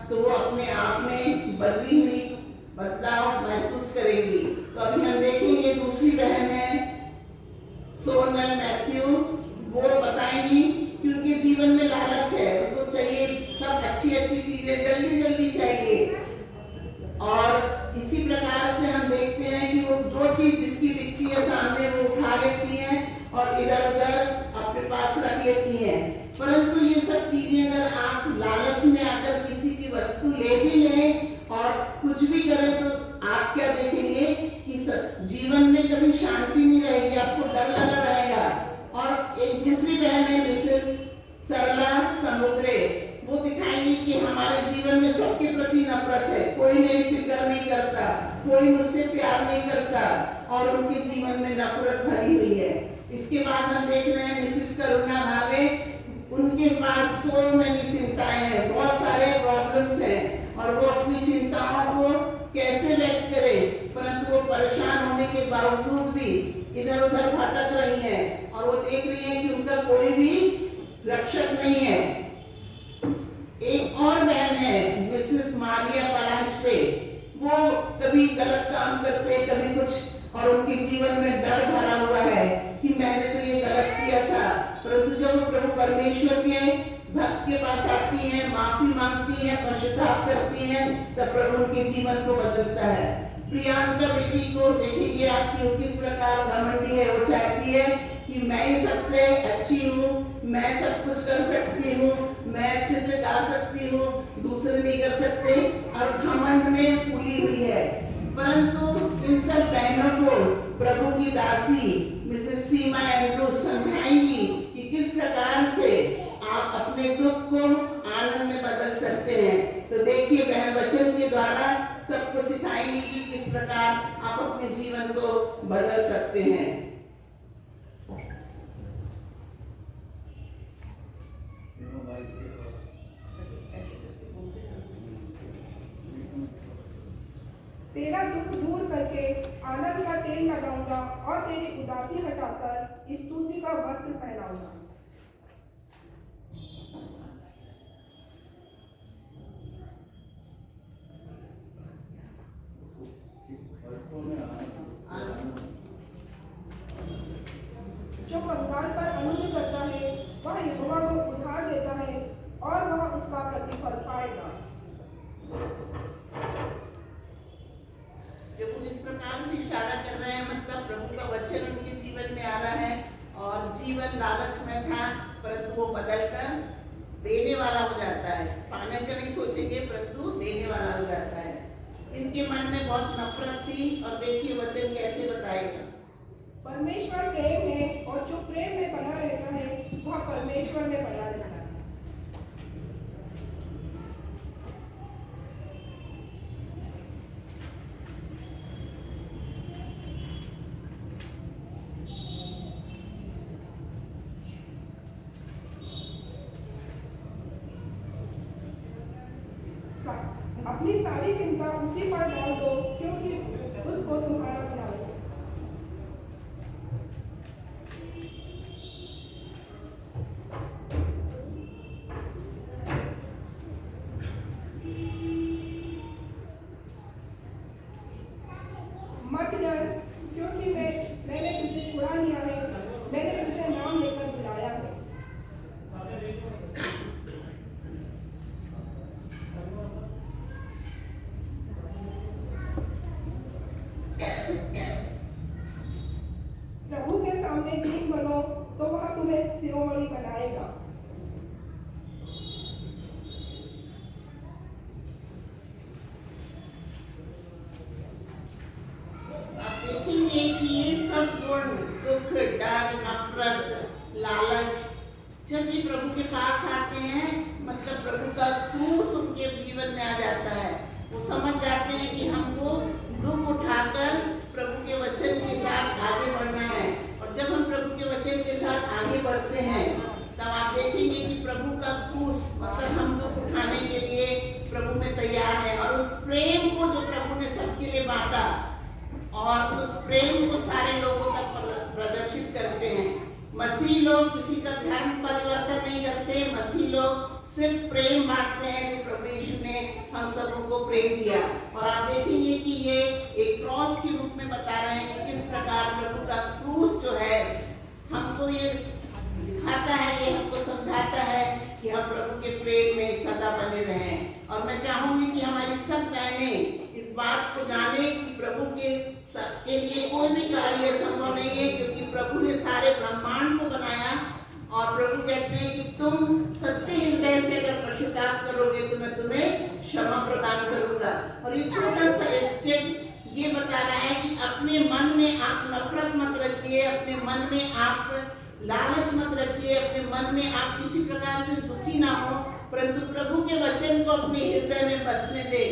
तो वो अपने आप में बदली हुई बदलाव महसूस करेंगी। तो अभी हम देखेंगे दूसरी बहन है सोनल मैथ्यू, वो बताएंगी कि उनके जीवन में लालच है, उनको चाहिए सब अच्छी अच्छी चीजें जल्दी जल्दी चाहिए। और इसी प्रकार से हम देखते हैं कि वो जो चीज जिसकी दिखती है सामने वो उठा लेती हैं और इधर उधर अपने पास रख लेती हैं। परंतु ये सब चीजें अगर आप लालच में आकर किसी की वस्तु ले भी लें और कुछ भी करें तो आप क्या देखेंगे कि जीवन में कभी शांति नहीं रहेगी, आपको डर लगा रहेगा। और एक दूसरी बहन है मिसेस सरला समुद्रे, वो दिखाएंगी कि हमारे जीवन में सबके प्रति नफरत है, कोई मेरी फिक्र नहीं करता, कोई मुझसे प्यार नहीं करता और उनके जीवन में नफरत भरी हुई है। इसके बाद हम देख रहे हैं मिसेस करुणा भावे, उनके पास सो मेनी चिंताएं हैं, बहुत सारे प्रॉब्लम्स हैं और वो अपनी चिंताओं को कैसे व्यक्त करे, परंतु वो परेशान होने के बावजूद भी इधर उधर भटक रही हैं और वो देख रही है कि उनका कोई भी रक्षक नहीं है। एक और बहन है मिसेस मारिया परांजपे, वो कभी गलत काम करते कभी कुछ और उनके जीवन में डर भरा हुआ है कि मैंने तो ये गलत किया था, परंतु जब प्रभु परमेश्वर के भक्त के पास आती हैं, माफी मांगती हैं, पश्चाताप करती हैं, तब प्रभु उनके जीवन को बदलता है। प्रियंका बेटी को देखिए आप कि किस प्रकार घमंडी है, वो चाहती है कि मैं ही सबसे अच्छी हूँ, मैं सब कुछ कर सकती हूँ, मैं अच्छे से गा सकती हूँ, दूसरे नहीं कर सकते और घमंड में फूली हुई है। परंतु इन सब बहनों को प्रभु की दासी मिसेस सीमा एंड्रूज समझाएंगी कि किस प्रकार से आप अपने दुख को आनंद में बदल सकते हैं। तो देखिए बहन वचन के द्वारा सबको सिखाएंगी कि किस प्रकार आप अपने जीवन को बदल सकते हैं। तेरा दुख दूर करके आनंद का तेल लगाऊंगा और तेरी उदासी हटाकर स्तुति का वस्त्र पहनाऊंगा। जो कंगाल पर अनुग्रह करता है वह यहोवा को उधार देता है और वह उसका प्रतिफल पाएगा। जब वो इस प्रकार से इशारा कर रहे हैं, मतलब प्रभु का वचन उनके जीवन में आ रहा है और जीवन लालच में था परंतु वो बदलकर देने वाला हो जाता है। पाने का नहीं सोचेंगे परंतु देने वाला हो जाता है। इनके मन में बहुत नफरत थी और देखिए वचन कैसे बताएगा। परमेश्वर प्रेम है और जो प्रेम में बना रहता है वह परमेश्वर में बना रहता है। अपनी सारी चिंता उसी पर डाल दो क्योंकि उसको तुम्हारा ध्यान है। मत डर क्योंकि मैंने तुझे छुड़ा लिया है, मैंने तुझे नाम लेकर बुलाया है। प्रभु के सामने दीन बनो तो वह तुम्हें शिरोमणि बनाएगा। आप देखेंगे कि ये सब गुण दुख, डर, नफरत, लालच जब ये प्रभु के पास आते हैं, मतलब प्रभु का क्रूस उनके जीवन में आ जाता है। वो समझ जाते हैं कि हमको दुख उठाकर प्रभु के वचन के साथ आगे बढ़ना है और जब हम प्रभु के वचन के साथ आगे बढ़ते हैं तब आप देखेंगे कि प्रभु का क्रूस, मतलब हम दुख उठाने के लिए प्रभु में तैयार है और उस प्रेम को जो प्रभु ने सबके लिए बांटा और उस प्रेम को सारे लोगों तक प्रदर्शित करते हैं। मसीह लोग किसी का धर्म परिवर्तन नहीं करते, मसीह लोग सिर्फ प्रेम मांगते हैं कि प्रभु यीशु ने हम सबों को प्रेम दिया। और आप देखेंगे कि ये एक क्रॉस के रूप में बता रहे हैं कि किस प्रकार प्रभु का क्रूस जो है हमको ये दिखाता है, ये हमको समझाता है कि हम प्रभु के प्रेम में सदा बने रहें। और मैं चाहूंगी कि हमारी सब बहनें इस बात को जाने कि प्रभु के लिए कोई भी कार्य संभव नहीं है, क्योंकि प्रभु ने सारे ब्रह्मांड को बनाया। और प्रभु कहते हैं कि तुम सच्चे हृदय से अगर पश्चाताप करोगे तो मैं तुम्हें क्षमा प्रदान करूंगा। और ये छोटा सा स्टेप ये बता रहा है कि अपने मन में आप नफरत मत रखिए, अपने मन में आप लालच मत रखिए, अपने मन में आप किसी प्रकार से दुखी ना हो, परंतु प्रभु के वचन को अपने हृदय में बसने दे।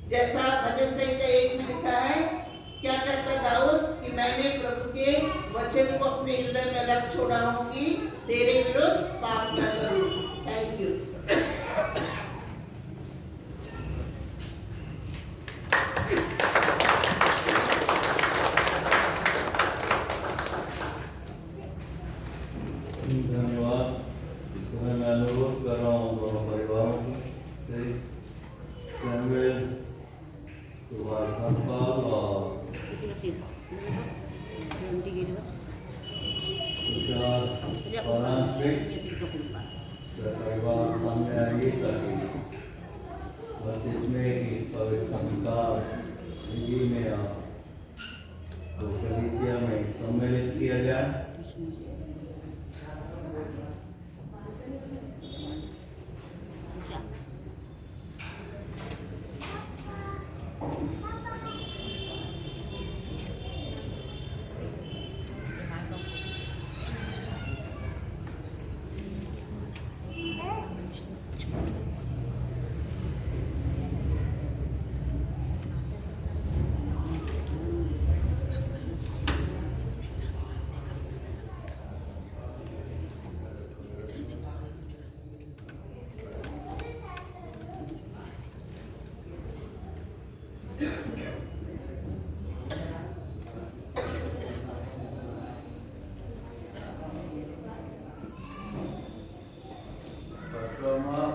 जैसा भजन संहिता 1 में लिखा है, क्या कहता दाऊद कि मैंने प्रभु के वचन को अपने हृदय में रख छोड़ा हूँ कि तेरे विरुद्ध पाप न करूं। Thank you. धन्यवाद। इस समय मैं अनुरोध कर रहा हूँ दोनों परिवारों से सैमुएल सुभाष धनपाल और परिवार सामने आइए ताकि बस इसमें कि पवित्र संस्कार जिंदगी में तो कलीसिया में सम्मिलित किया जाए।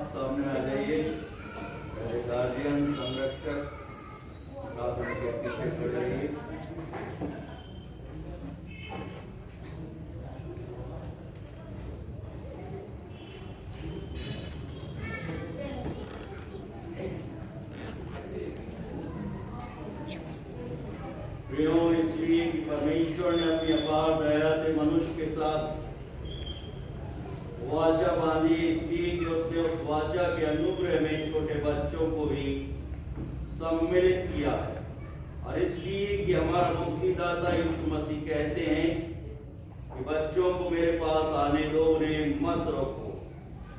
सामने आ जाइए। गार्जियन संरक्षक आप उनके पीछे खड़े रहिए। प्रियो, इसलिए कि परमेश्वर ने अपनी अपार दया से मनुष्य के साथ वाचा बांधी, इसलिए कि उसने उस वाचा के अनुग्रह में छोटे बच्चों को भी सम्मिलित किया है। और इसलिए कि हमारा मुक्तिदाता यीशु मसीह कहते हैं कि बच्चों को मेरे पास आने दो, उन्हें मत रोको,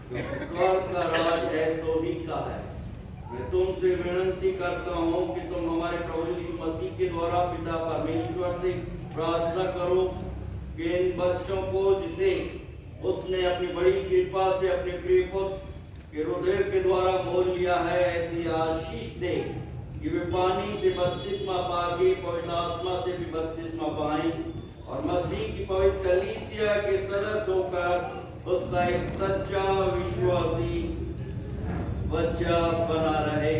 क्योंकि स्वर्ग का राज ऐसों ही का है। मैं तुमसे विनती करता हूँ कि तुम हमारे प्रभु यीशु मसीह के द्वारा पिता परमेश्वर से प्रार्थना करो कि इन बच्चों को, जिसे उसने अपनी बड़ी कृपा से अपने प्रिय पुत्र के हृदय के द्वारा मोल लिया है, ऐसी आशीष दे कि वे पानी से बपतिस्मा पाके पवित्र आत्मा से भी बपतिस्मा पाएं और मसीह की पवित्र कलीसिया के सदस्य होकर उसका एक सच्चा विश्वासी बच्चा बना रहे।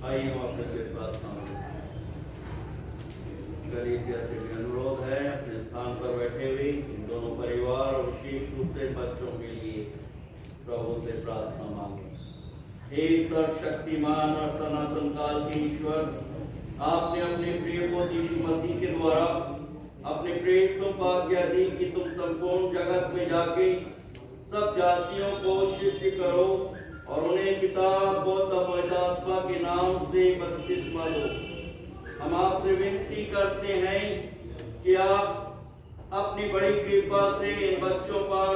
आइए हम अपने से प्रार्थना कलीसिया से भी अनुरोध है, अपने स्थान पर बैठे हुए इन दोनों परिवार और विशेष रूप से बच्चों के लिए प्रभु से प्रार्थना मांगे। हे सर्वशक्तिमान और सनातन काल के ईश्वर, आपने अपने प्रिय पुत्र यीशु मसीह के द्वारा अपने प्रेरितों को आज्ञा दी कि तुम संपूर्ण जगत में जाके सब जातियों को शिष्य करो और उन्हें पिता पुत्र पवित्र आत्मा के नाम से बपतिस्मा दो। हम आपसे विनती करते हैं कि आप अपनी बड़ी कृपा से इन बच्चों पर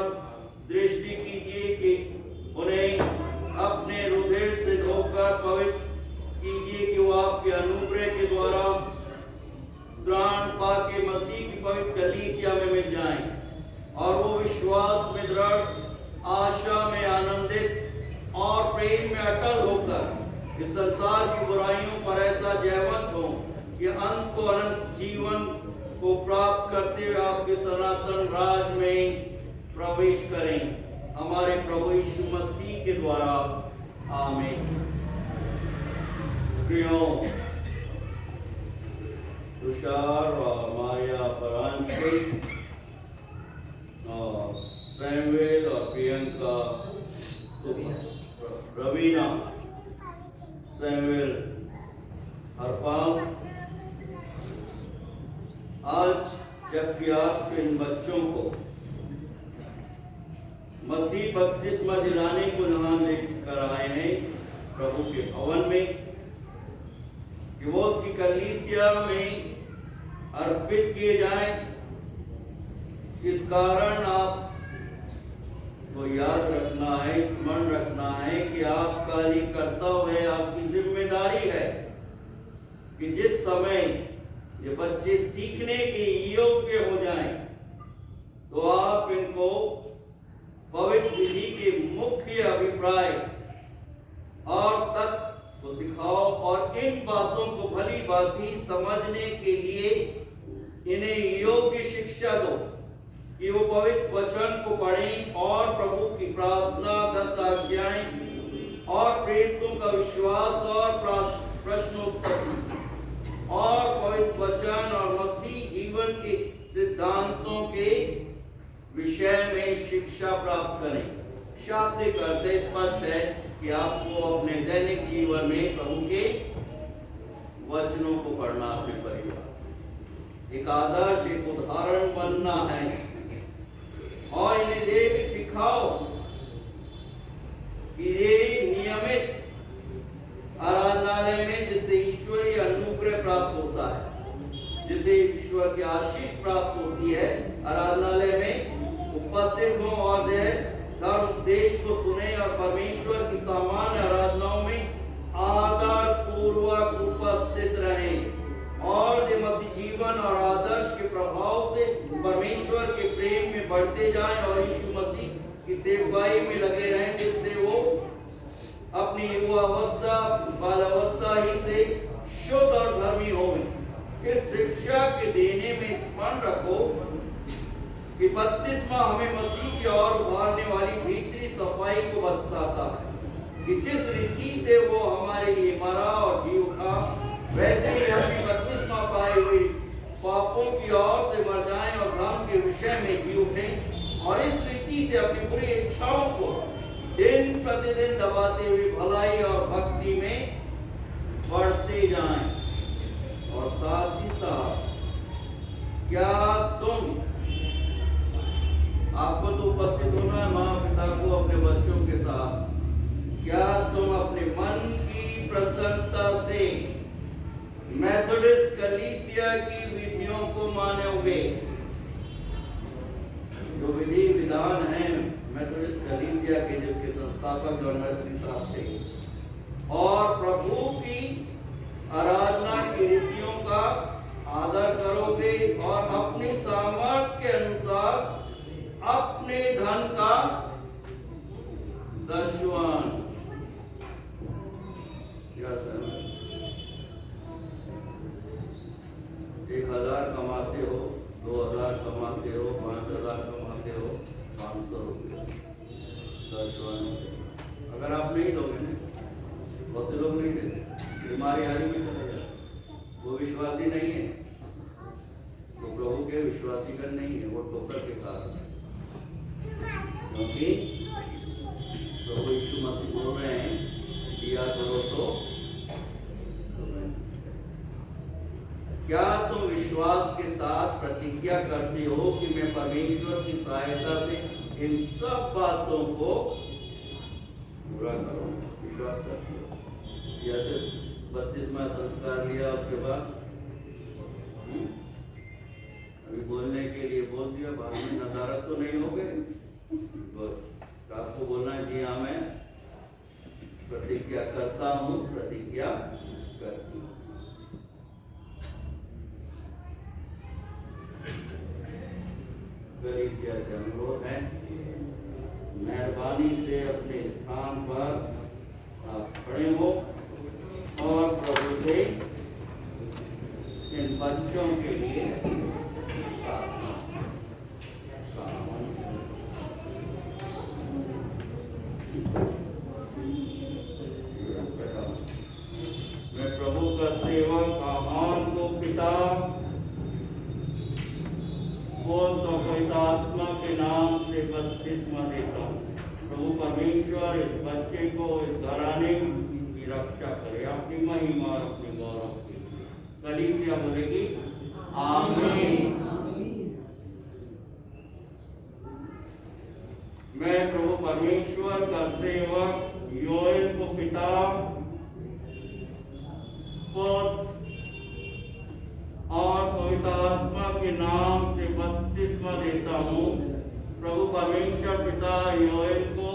दृष्टि कीजिए कि उन्हें अपने हृदय से धोकर पवित्र कीजिए कि वो आपके अनुग्रह के द्वारा त्राण पाके मसीह की पवित्र कलीसिया में मिल जाएं और वो विश्वास में दृढ़, आशा में आनंदित और प्रेम में अटल होकर इस संसार की बुराइयों पर ऐसा जयवंत हो कि अंत को अनंत जीवन को प्राप्त करते हुए आपके सनातन राज में प्रवेश करें, हमारे प्रभु यीशु मसीह के द्वारा। आमीन। प्रियो, तुषार और माया परांजपे और सैमुएल और प्रियंका, रवीना, सैमुएल, हरपाल, आज जबकि आप इन बच्चों को मसीह बपतिस्मा दिलाने को नहान लेकर आए हैं प्रभु के भवन में, कि वो उसकी कलीसिया में अर्पित किए जाएं, इस कारण आप को याद रखना है, स्मरण रखना है कि आपका ये कर्तव्य है, आपकी जिम्मेदारी है कि जिस समय ये बच्चे सीखने के योग्य हो जाएं, तो आप इनको पवित्र विधि के मुख्य अभिप्राय और तत्व को सिखाओ और इन बातों को भली भांति समझने के लिए इन्हें योग्य शिक्षा दो कि वो पवित्र वचन को पढ़ें और प्रभु की प्रार्थना, 10 आज्ञाएं और प्रेरितों का विश्वास और प्रश्नोत्तर और पवित्र वचन और मसीह जीवन के सिद्धांतों के विषय में शिक्षा प्राप्त करें। शाब्दिक अर्थ स्पष्ट है कि आपको अपने दैनिक जीवन में प्रभु के वचनों को पढ़ना, अपने परिवार एक आदर्श, एक उदाहरण बनना है और इन्हें ये भी सिखाओ कि ये नियमित आराधनालय में जिससे ईश्वरीय अनुग्रह प्राप्त होता है, जिसे ईश्वर की आशीष प्राप्त होती है, आराधनालय में उपस्थित हो और धर्म उपदेश को सुने और परमेश्वर की सामान्य आराधनाओं में आदर पूर्वक उपस्थित रहें और ये मसीह जीवन और आदर्श के प्रभाव से परमेश्वर के प्रेम में बढ़ते जाएं और यीशु मसीह की सेवकाई में लगे रहें, जिससे वो अपनी युवावस्था, बालावस्था ही से शुद्ध और धर्मी होवें। इस शिक्षा के देने में स्मरण रखो कि बपतिस्मा हमें मसीह की ओर उभारने वाली भीतरी सफाई को बताता है कि जिस रीति से वो हमारे लिए मरा और जी उठा, वैसे ही हम भी बपतिस्मा पाए हुए पापों की ओर से मर जाएं और धर्म के विषय में जी उठें और इस रीति से अपनी बुरी इच्छाओं को दिन प्रतिदिन दबाते हुए भलाई और भक्ति में बढ़ते जाएं। और साथ ही साथ क्या आपको तो उपस्थित होना है माँ पिता को अपने बच्चों के साथ, क्या तुम अपने मन की प्रसन्नता से मेथोडिस्ट कलीसिया की विधियों को मानोगे? जो विधि विधान है मेथोडिस्ट कलीसिया के, जिसके संस्थापक जॉन वेस्ली साहब थे, और प्रभु की आराधना की रीतियों का आदर करोगे और अपनी सामर्थ्य के अनुसार अपने धन का दशवान 1000 कमाते हो, 2000 कमाते हो, 5000 कमाते हो, 500 रुपये दशवान। अगर आप नहीं दोगे ना, बहुत से लोग नहीं देते, बीमारी आने में चला जाए, वो विश्वासी नहीं है, वो प्रभु के विश्वासी का नहीं है, वो ठोकर के कारण है। क्योंकि प्रभु यीशु मसीह बोल रहे हैं दिया करो तो क्या तुम विश्वास के साथ प्रतिज्ञा करते हो कि मैं परमेश्वर की सहायता से इन सब बातों को पूरा करूंगा? विश्वास करते हो? जैसे बपतिस्मा संस्कार लिया उसके बाद अभी बोलने के लिए बोल दिया, बाद में नदारत तो नहीं हो गए। आपको बोलना है जी हाँ मैं प्रतिज्ञा करता हूँ, प्रतिज्ञा करती हूँ। कलीसिया से अनुरोध है, मेहरबानी से अपने स्थान पर आप खड़े हो और प्रभु से इन बच्चों के लिए नाम से बपतिस्मा देता हूँ। प्रभु परमेश्वर इस बच्चे को, इस घराने की रक्षा करे अपनी महिमा और अपने गौरव के लिए। कलीसिया बोलेगी आमीन। मैं प्रभु परमेश्वर का सेवक योएल को पिता, पुत्र और पवित्र आत्मा के नाम से बपतिस्मा देता हूँ। प्रभु परमेश्वर पिता योएल को,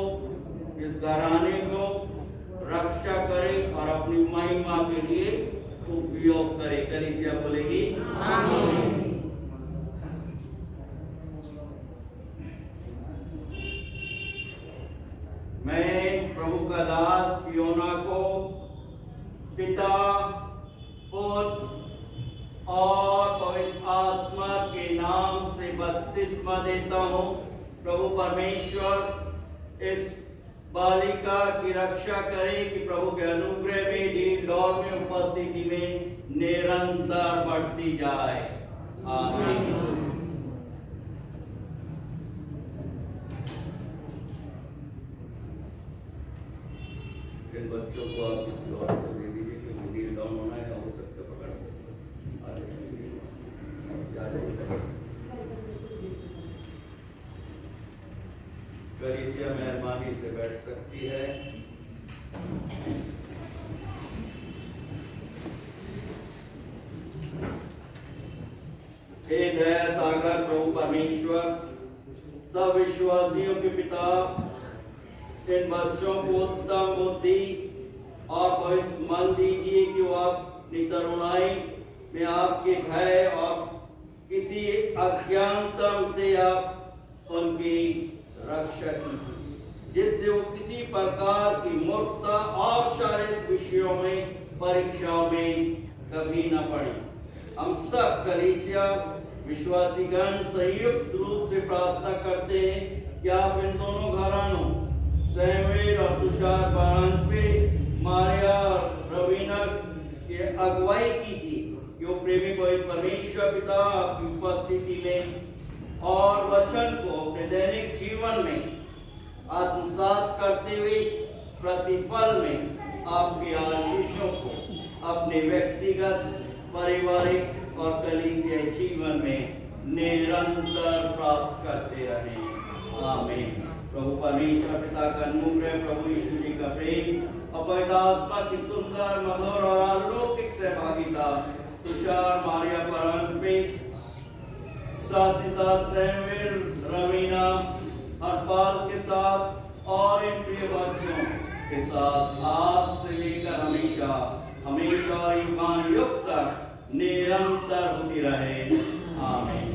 इस घराने को रक्षा करे और अपनी महिमा के लिए उपयोग करे। कलीसिया बोलेगी आमीन। मैं प्रभु का दास योना को पिता, पुत्र और पवित्र आत्मा के नाम से बपतिस्मा देता हूँ। प्रभु परमेश्वर इस बालिका की रक्षा करे कि प्रभु के अनुग्रह में, लीड दौर में, उपस्थिति में निरंतर बढ़ती जाए। आमीन। इन बच्चों को आप किसी और को दे दीजिए क्योंकि लीड डाउन होना है, हो सकता है पकड़ कलीसिया मेहरबानी से बैठ सकती है। हे दया सागर प्रभु परमेश्वर, सब विश्वासियों के पिता, इन बच्चों को उत्तम बुद्धि और पवित्र मन दीजिए कि वो अपनी तरुणाई में आपके भय और किसी अज्ञानतम से आप उनकी रक्षा कीजिए, जिससे वो किसी प्रकार की मूर्खता और शारीरिक विषयों में, परीक्षाओं में कभी न पड़े। हम सब कलीसिया विश्वासीगण संयुक्त रूप से प्रार्थना करते हैं कि आप इन दोनों घरानों सैमुएल और तुषार बारांत पे मारिया और रवीना की अगुवाई कीजिए कि वो प्रेमी पवित्र परमेश्वर पिता आपकी उपस्थिति में और वचन को अपने दैनिक जीवन में आत्मसात करते हुए प्रतिफल में आपकी आशीषों को अपने व्यक्तिगत, पारिवारिक और कलीसियाई जीवन में निरंतर प्राप्त करते रहें। आमीन। प्रभु परमेश्वर पिता का अनुग्रह, प्रभु यीशु जी का प्रेम, पवित्र आत्मा की सुंदर, मधुर और अलौकिक सहभागिता तुषार, मारिया परंत पे, साथ ही साथ सैमुएल, रवीना, हरपाल के साथ और इन प्रिय बच्चों के साथ आज से लेकर हमेशा हमेशा युगान युग तक निरंतर होती रहे। आमीन।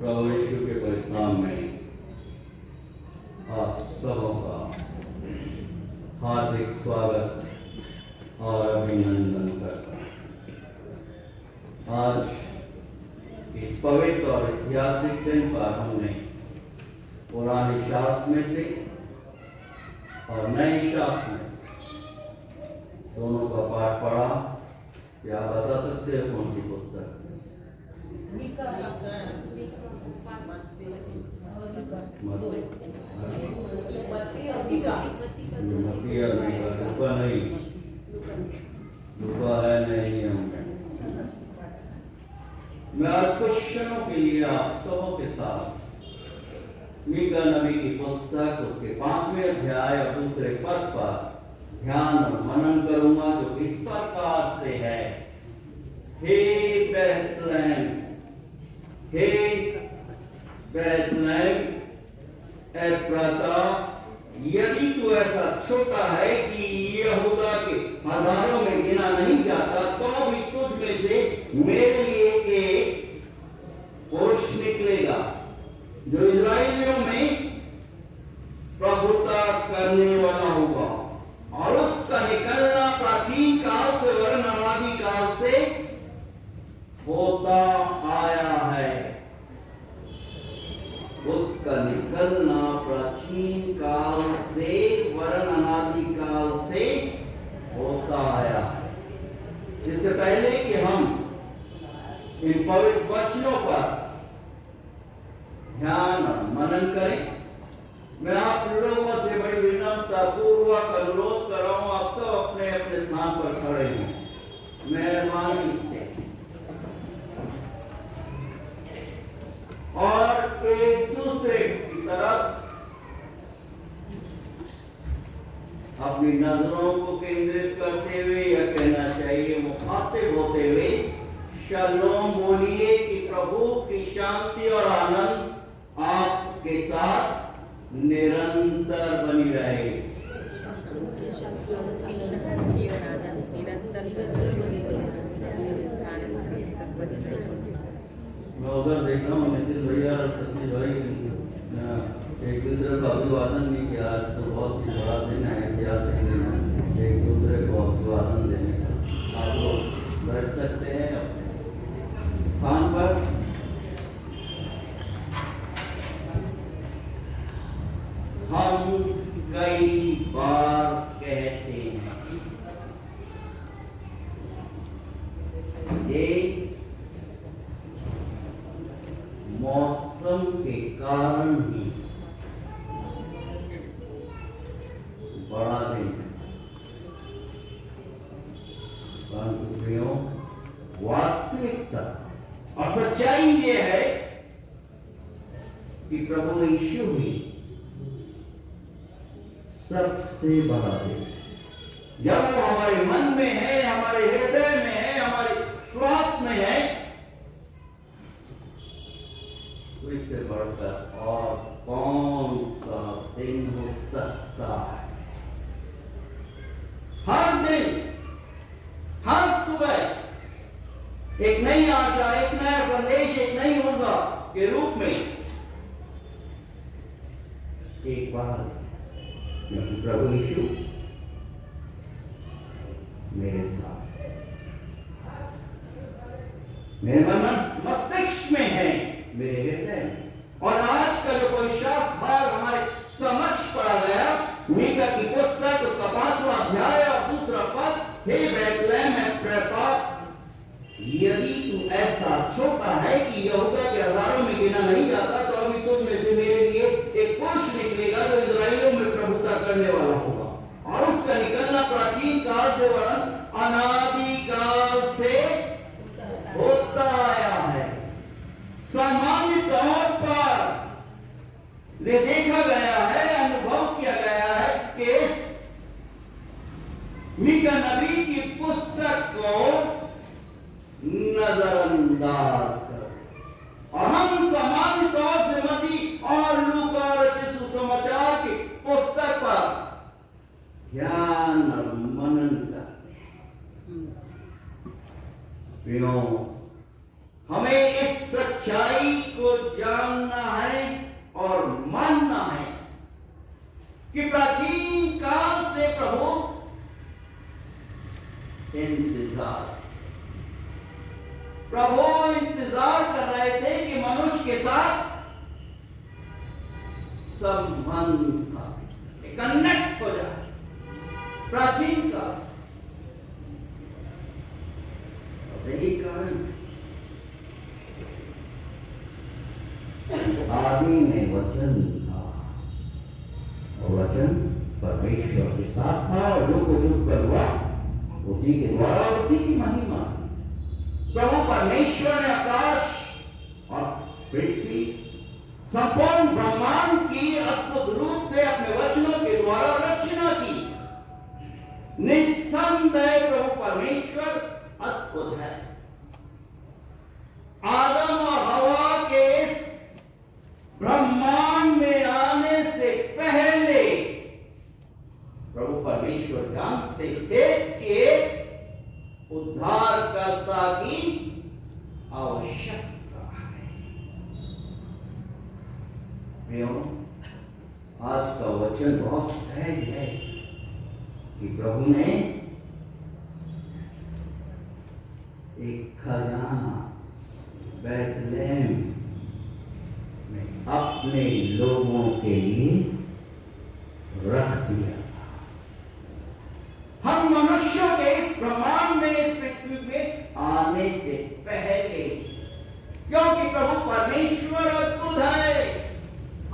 प्रभु यीशु के पवित्र नाम में आप सबों का हार्दिक स्वागत और अभिनंदन करता हूँ। आज इस पवित्र और ऐतिहासिक दिन पर हमने पुराने शास्त्र में से और नए शास्त्र में दोनों का पाठ पढ़ा। क्या बता सकते हैं कौन सी पुस्तक? मैं आज कुछ क्षणों के लिए आप सबों के साथ मीका नबी की पुस्तक उसके 5वें अध्याय और दूसरे पद पर ध्यान और मनन करूंगा, जो इस प्रकार से है। हे बैतलहम, हे बैतलहम एफ्राता, यदि तू ऐसा छोटा है कि यहूदा के हजारों में गिना नहीं जाता, तो भी तुझ में से मेरे लिए एक पुरुष निकलेगा जो इस्राएलियों में प्रभुता करने वाला होगा, और उसका निकलना प्राचीन काल से वरन अनादि काल से होता आया है, उसका निकलना प्राचीन काल से वरन अनादि काल से होता आया है। इससे पहले कि हम इन पवित्र वचनों पर ध्यान और मनन करें, मैं आप लोगों से बड़ी विनम्रता पूर्वक अनुरोध कर रहा हूं, आप सब अपने अपने स्थान पर खड़े हैं, मेहरबानी से, और एक दूसरे की तरफ अपनी नजरों को केंद्रित करते हुए, या कहना चाहिए मुखातिब होते हुए शलोम बोलिए कि प्रभु की शांति और आनंद आपके साथ निरंतर बनी रहे। मैं उधर देख रहा हूँ नितिन भैया और सतीश भाई एक दूसरे को अभिवादन नहीं किया, तो बहुत सी बड़ा दिन है ऐतिहासिक दिन है, एक दूसरे को अभिवादन देने का। आप लोग बैठ सकते हैं अपने स्थान पर। हम कई बार कहते हैं ये मौसम के कारण ही बड़ा दिन है, परंतु वास्तविकता और सच्चाई ये है कि प्रभु यीशु ही सबसे बड़ा दिन है। जब वो हमारे मन में है, हमारे हृदय में है, हमारे श्वास में है, तो इससे बढ़कर और कौन सा दिन हो सकता है। हर दिन, हर सुबह एक नई आशा, एक नया संदेश, एक नई ऊर्जा के रूप में एक बार प्रभु यीशु मेरे साथ, मेरे मस्तिष्क में है, मेरे हृदय में। और आज का जो पवित्रशास्त्र भाग हमारे समक्ष पढ़ा गया, मीका की पुस्तक उसका 5वां अध्याय और 2 पद, हे बैतलहम एफ्राता, यदि तू ऐसा छोटा है कि यहूदा के हजारों में गिना नहीं जाता, तो अभी तुझ में से मेरे लिए एक पुरुष निकलेगा जो इस्राएलियों में प्रभुता करने वाला होगा, और उसका निकलना प्राचीन काल से वरन अनादि काल से होता आया है। सामान्य तौर पर ये देखा गया है, अनुभव किया गया है कि इस मीका नबी की पुस्तक को नजरअंदाज कर, और हम सामान्य तौर से मत्ती और लूका और सुसमाचार की पुस्तक पर ध्यान और मनन करते हैं। हमें इस सच्चाई को जानना है और मानना है कि प्राचीन काल से प्रभु इंतजार कर रहे थे कि मनुष्य के साथ संबंध स्थापित, कनेक्ट हो जाए। प्राचीन काल से यही कारण आदि में वचन था, और वचन परमेश्वर के साथ था, और जो कुछ उत्पन्न हुआ उसी के द्वारा, उसी की महिमा। प्रभु परमेश्वर ने आकाश और पृथ्वी, संपूर्ण ब्रह्मांड की अद्भुत रूप से अपने वचनों के द्वारा रचना की। निस्संदेह प्रभु परमेश्वर अद्भुत है। आदम और हवा के इस ब्रह्मांड में आने से पहले प्रभु परमेश्वर जानते थे कि उद्धारकर्ता की आवश्यकता है। आज का वचन बहुत सहज है कि प्रभु ने एक खजाना बैतलहम में अपने लोगों के लिए रख दिया। हम मनुष्यों के इस ब्रह्मांड में, इस पृथ्वी में आने से पहले, क्योंकि प्रभु परमेश्वर अद्भुत है,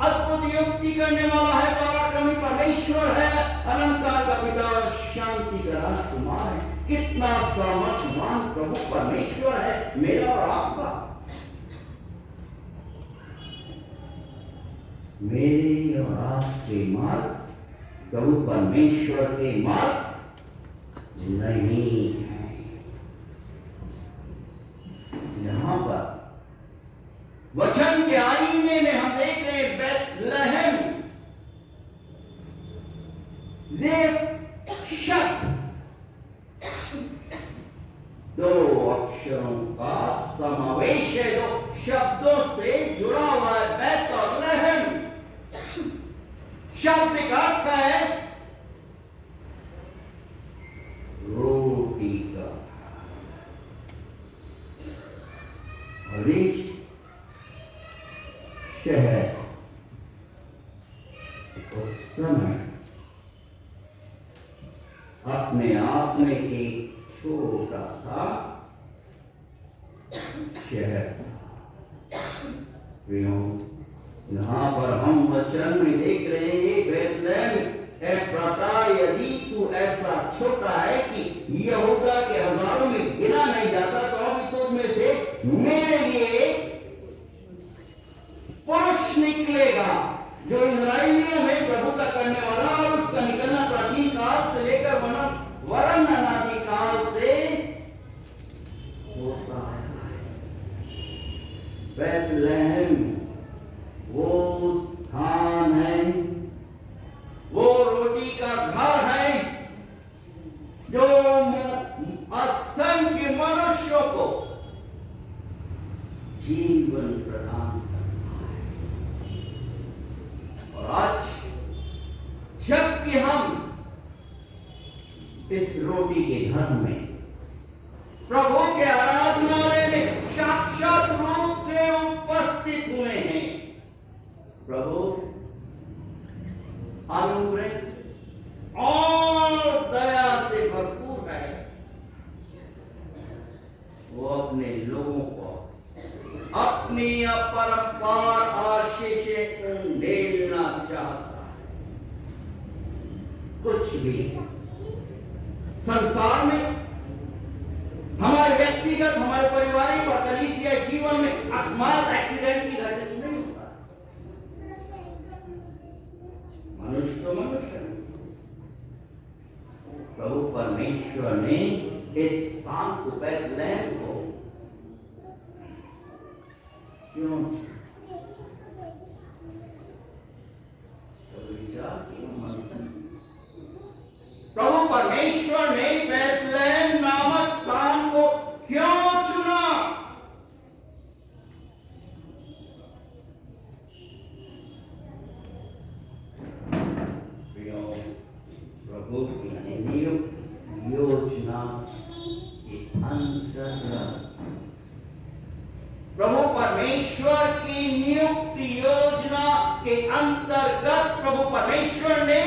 अद्भुत युक्ति करने वाला है, पराक्रमी परमेश्वर है, अलंकार का पिता, शांति का राजकुमार है। कितना सामर्थ्यवान प्रभु परमेश्वर है मेरा और आपका। मेरे और आपके मार्ग प्रभु परमेश्वर के मार्ग नहीं है। यहां पर वचन के आईने में हम देख रहे हैं बैतलहम, ये शब्द दो अक्षरों का समावेश है, दो शब्दों से जुड़ा हुआ है। बैत और लहम शब्द का अर्थ है रोटी का। और इस शहर उस समय अपने आप में एक छोटा सा शहर था। यहां पर हम वचन में देख रहे हैं, बैतलहम एफ्राता, यदि तू ऐसा छोटा है कि यहूदा के हजारों में गिना नहीं जाता, तो अभी तुझ में से मेरे लिए पुरुष निकलेगा जो इस्राएलियों में प्रभु का करने वाला, और उसका निकलना प्राचीन काल से लेकर वरन अनादि काल से होता है। बैतलहम वो स्थान है, वो रोटी का घर है जो असंख्य मनुष्यों को जीवन प्रदान करता है। और आज जबकि हम इस रोटी के घर में प्रभु के आराधनालय में साक्षात रूप से उपस्थित हुए हैं, प्रभु अनुग्रह और दया से भरपूर है। वो अपने लोगों को अपनी अपरंपार आशीषें उंडेलना चाहता है। कुछ भी संसार में, हमारे व्यक्तिगत, हमारे पारिवारिक और कलीसिया जीवन में अकस्मात एक्सीडेंट की घटना नहीं होता। मनुष्य तो मनुष्य है। प्रभु परमेश्वर ने इस स्थान को, बैतलहम को क्यों विचार क्यों मंथन? प्रभु परमेश्वर ने बैतलहम नामक स्थान को क्यों चुना? प्रभु की नियुक्त योजना के अंतर्गत, प्रभु परमेश्वर की नियुक्त योजना के अंतर्गत प्रभु परमेश्वर ने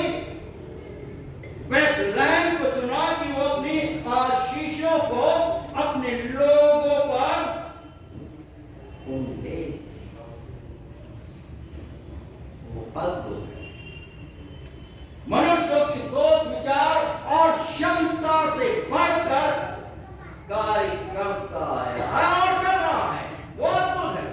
बैतलहम को चुना कि वो अपनी आशीषों को अपने लोगों पर उंडे। वो अद्भुत है। मनुष्यों की सोच, विचार और क्षमता से बढ़कर कार्य करता है और कर रहा है। वो अद्भुत है।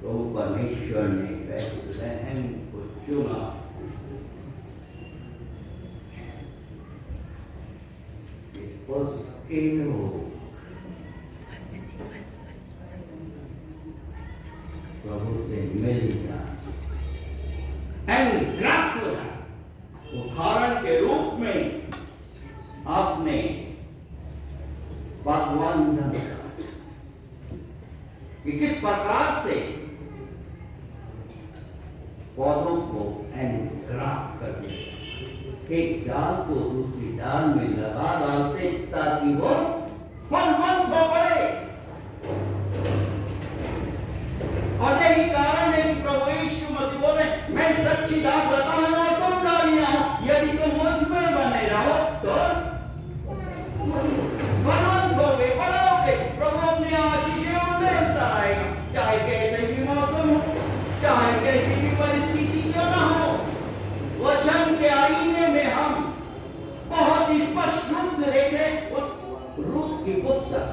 तो परमेश्वर ने बैतलहम को चुना। उसके लोग प्रभु से मिल जाए, उदाहरण के रूप में आपने भगवान कि किस प्रकार से पौधों को एनग्राफ्ट कर दिया। एक डाल को दूसरी डाल में लगा डालते ताकि वो फलवंत हो पड़े। और यही कारण है कि प्रभु यीशु मसीह बोले, मैं सच्ची दाख लता हूं और तुम डालियां हो, यदि तुम मुझ में बने रहो तो फलवंत होगे, बढ़ोगे। प्रभु अपनी आशीषें उनमें देता रहेगा, चाहे कैसे भी मौसम हो, चाहे कैसी भी परिस्थिति क्यों ना हो। वचन के आईने में हम बहुत ही स्पष्ट रूप से देखें रूत की पुस्तक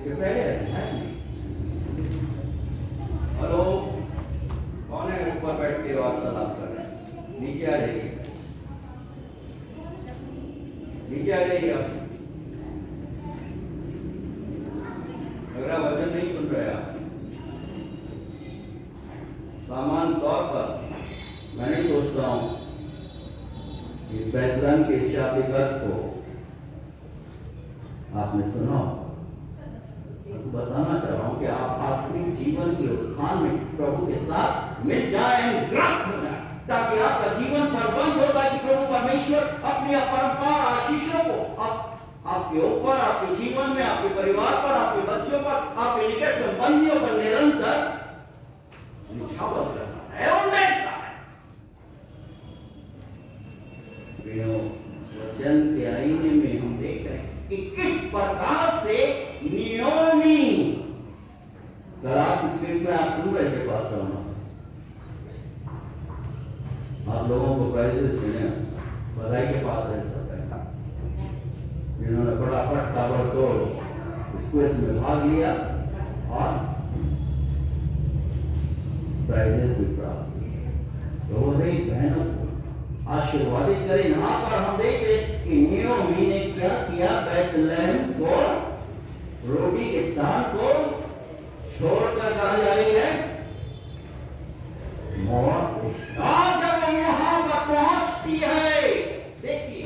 के पहले अध्याय में। हेलो, कौन है ऊपर बैठ के वार्तालाप कर रहे हैं? नीचे आ जाइए, नीचे आ जाइए। आप अगर वचन नहीं सुन रहे आप, सामान्य तौर पर मैं नहीं सोचता हूं इस बैतलहम के शाब्दिक अर्थ को आपने सुना। बताना चाह रहा हूं कि आप आत्मिक जीवन के उत्थान में प्रभु के साथ मिल जाए, ग्रस्त हो जाए, ताकि आपका जीवन फलवंत हो, ताकि प्रभु परमेश्वर अपनी अपरंपार आशीषों को आपके ऊपर, आपके जीवन में, आपके परिवार पर, आपके बच्चों पर, आपके निकट संबंधियों पर निरंतर निछावर करता है और देखता है। वचन के आईने में हम देख रहे हैं कि किस प्रकार से नियोमी, अगर आप स्क्रीन में आप सुन रहे थे बात करना, आप लोगों को बधाई के पास है सब जिन्होंने फटाफट ताबड़तोड़ इस क्विज में भाग लिया और प्राइजेस भी प्राप्त किए। तो वही बहनों को आशीर्वादित करें। यहाँ पर हम देखते कि नियोमी ने क्या किया, बैतलहम को, रोटी के स्थान को छोड़कर कहा जा रही है मौत। जब वो वहां पर पहुंचती है, देखिए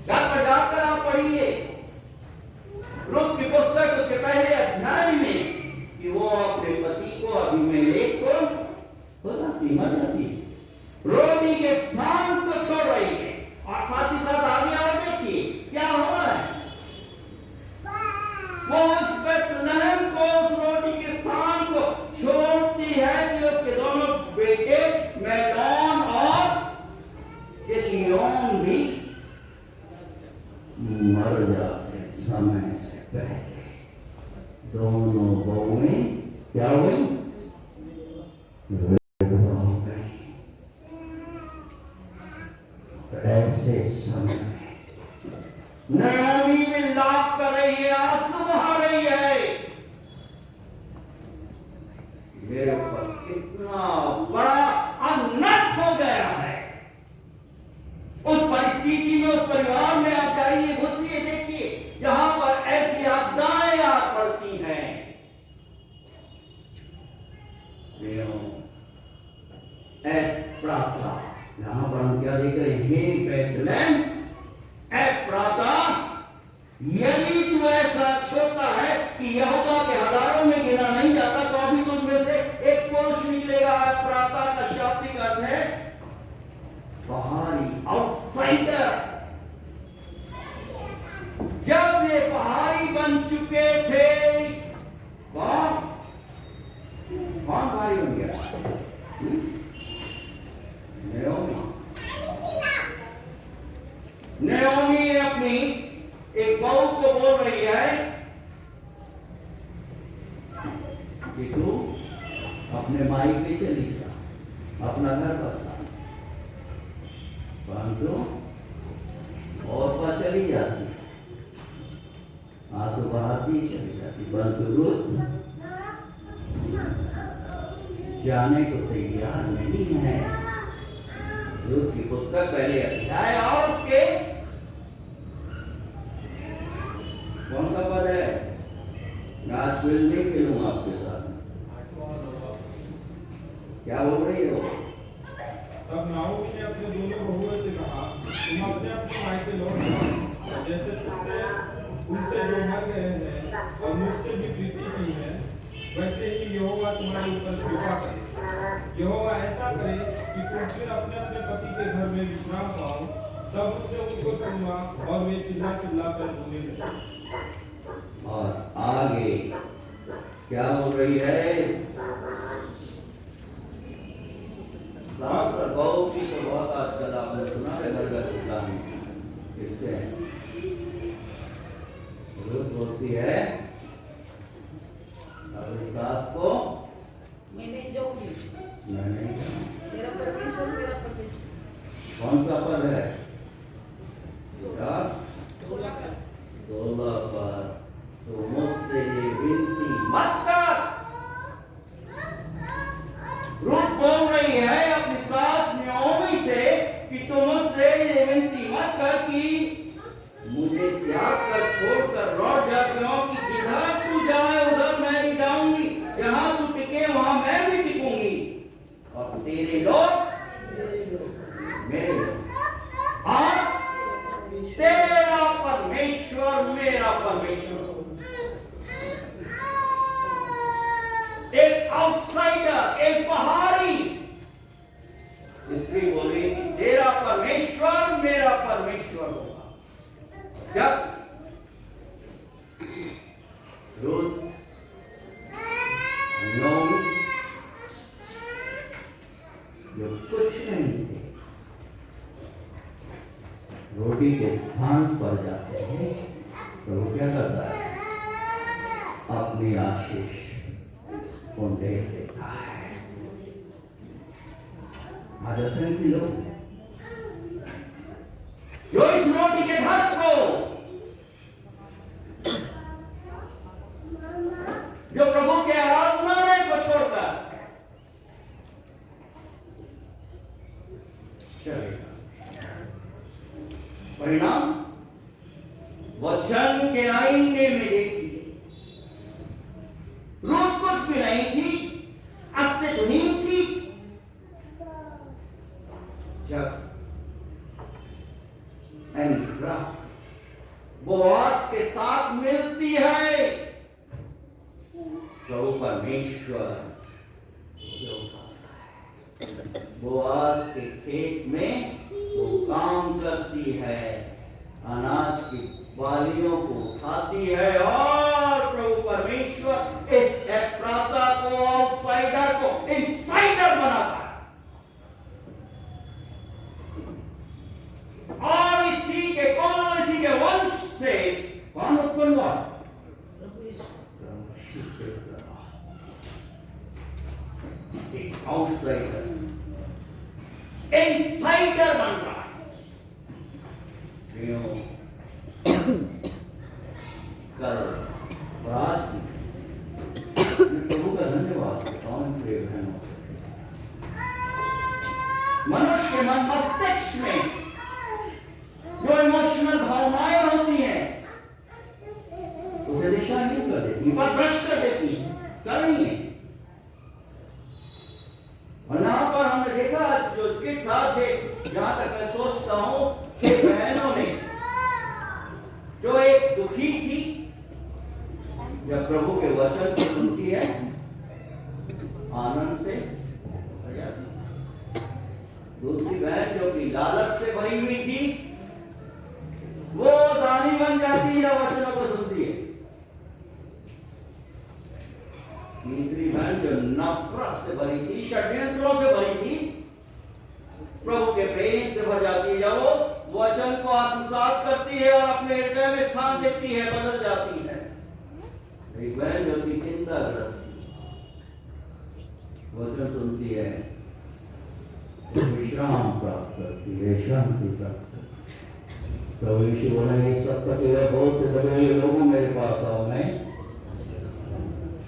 घर पर जाकर आप पढ़िए रूत की पुस्तक उसके पहले अध्याय में कि वो अपने पति को, अबीमेलेक को बुलाती मनाती, रोटी के स्थान को छोड़ रही है। और साथ ही साथ आगे और देखिए क्या हो रहा है। वो उस बैतलहम को, उस रोटी के स्थान को छोड़ती है कि उसके दोनों बेटे मैलोन और किलियोन भी मर जाते समय से पहले। दोनों बहुएं क्या हुई? ऐसे समय नाओमी विलाप कर रही है, आंसू बहा रही है, मेरे ऊपर कितना बड़ा अनर्थ हो गया है। उस परिस्थिति में, उस परिवार में आप जाइए, घुसिए, देखिए जहां पर ऐसी आपदाएं आ पड़ती हैं। एफ्राता, यहां पर हम क्या देख रहे हैं? हे बैतलहम एफ्राता, यदि तू ऐसा छोटा है कि यहोवा के हजारों में गिना नहीं जाता, तो अभी तुझ में से एक पुरुष निकलेगा। एफ्राता का शाब्दिक अर्थ है बाहरी, आउटसाइडर। जब ये बाहरी बन चुके थे, कौन बाहरी बन गया? नयोमी अपनी एक बहू को बोल रही है कि तू अपने माई पे चली जा, अपना घर बसा। परंतु और पर चली जाती, आंसू बहाती चली जाती, परंतु रूत जाने को तैयार नहीं है। रूत की पुस्तक पहले अध्याय और उसके कौन सा पद है? मैं आज खेल नहीं खेलूंगा आपके साथ। क्या बोल रही हो? तब नाओमी ने अपने दोनों बहुओं से कहा, तुम अपने अपने मायके लौट जाओ, जैसे तुमने उनसे जो मर गए हैं और मुझसे भी प्रीति की है, वैसे ही यहोवा तुम्हारे ऊपर कृपा करे। यहोवा ऐसा करे कि तुम फिर अपने अपने पति के घर में विश्राम पाओ, तब उसने उनको चूमा और वे चिल्ला चिल्ला कर रोने लगे। और आगे क्या बोल रही है? सास और बहू की तो बहुत आजकल आपने सुना है घर घर कहानी। किससे रूथ बोलती है अपनी सास को, मैं नहीं जाऊंगी। नहीं, मेरा परमेश्वर मेरा परमेश्वर। कौन सा पद है? 16 पर तो मुझसे ये विनती मत कर। रूथ बोल रही है अपनी सास नओमी से कि तुम मुझसे ये विनती मत कर कि मुझे त्याग कर छोड़कर लौट जा, क्योंकि जिधर तू जाए उधर मैं भी जाऊंगी, जहां तू टिके वहां मैं भी टिकूंगी, और तेरे लोग मेरे लोग, और तेरा परमेश्वर मेरा परमेश्वर। एक आउटसाइडर, एक बाहरी स्त्री बोली कि तेरा परमेश्वर मेरा परमेश्वर होगा। जब रूथ नओमी जो कुछ नहीं थे रोटी के स्थान पर जाते हैं तो वो क्या करता है? अपनी आशीष उन दे देता है। आदर्शन की लोग जो इस रोटी के घर को, जो प्रभु के आराधनालय को छोड़कर चलेगा, परिणाम वचन के आईने में देखिए, रूथ कुछ भी नहीं थी, अस्तित्वहीन थी। जब एंड्रा बोआज के साथ मिलती है तो वो परमेश्वर बोआज के खेत में वो काम करती है, अनाज की बालियों को उठाती है, और प्रभु परमेश्वर इस एफ्राता को, आउटसाइडर को इनसाइडर बनाता है। और इसी के वंश से कौन उत्पन्न हुआ? एक आउटसाइडर इनसाइडर बन रहा है। कल और आज प्रभु का धन्यवाद। कौन प्रिय बहनों, मनुष्य के मन मस्तिष्क में जो इमोशनल भावनाएं होती हैं उसे दिशा नहीं कर देती, पथ भ्रष्ट कर देती है, कर रही है। और यहां पर हमने देखा आज जो स्किट था, जहां तक मैं सोचता हूं 6 बहनों ने जो एक दुखी थी जब प्रभु के वचन को सुनती है आनंद से, दूसरी बहन जो कि लालच से भरी हुई थी वो दानी बन जाती है, वचनों को सुनती है। तीसरी बहन जो नफरत से भरी थी, षड्यंत्रों से भरी थी, प्रभु के प्रेम से भर जाती है। जब वो वचन को आत्मसात करती है और अपने हृदय में स्थान देती है, बदल जाती है। एक बहन जो कि चिंताग्रस्त वचन सुनती है, विश्राम प्राप्त करती है, शांति प्राप्त करती है। प्रभु यीशु बोला, इस वक्त बहुत से बड़े हुए लोगों मेरे पास आओ। नहीं,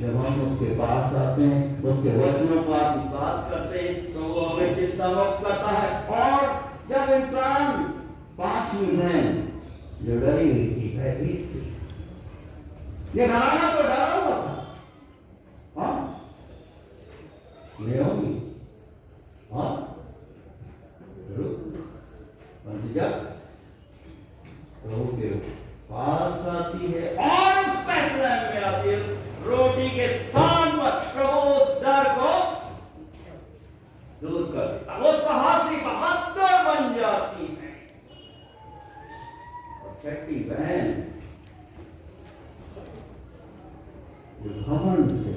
जब हम उसके पास आते हैं, उसके वचनों को आत्मसात करते हैं, तो वो हमें चिंता मुक्त करता है। और जब इंसान 5वीं बहन जो डरी हुई थी, भयभीत थी, ये घराना तो डरा हुआ था, हाँ नओमी, हाँ जब प्रभु के पास आती है और उस बैतलहम में आती है, रोटी के स्थान पर प्रभु उस डर को दूर कर देता, वो साहसी बहादुर बन जाती है। और छठी बहन घमंड से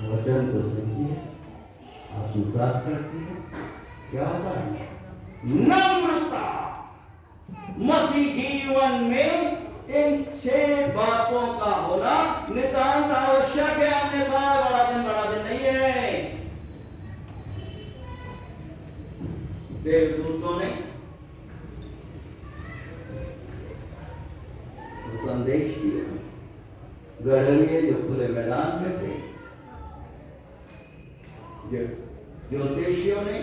वचन तो सुनती है, आत्मसात करती है, क्या होता है? नम्रता। मसीह जीवन में इन 6 बातों का होना नितांत आवश्यक है। अन्यथा बड़ा दिन नहीं है। देवदूतों ने संदेश दिया, गढ़िए जो खुले मैदान में थे, ज्योतिषियों ने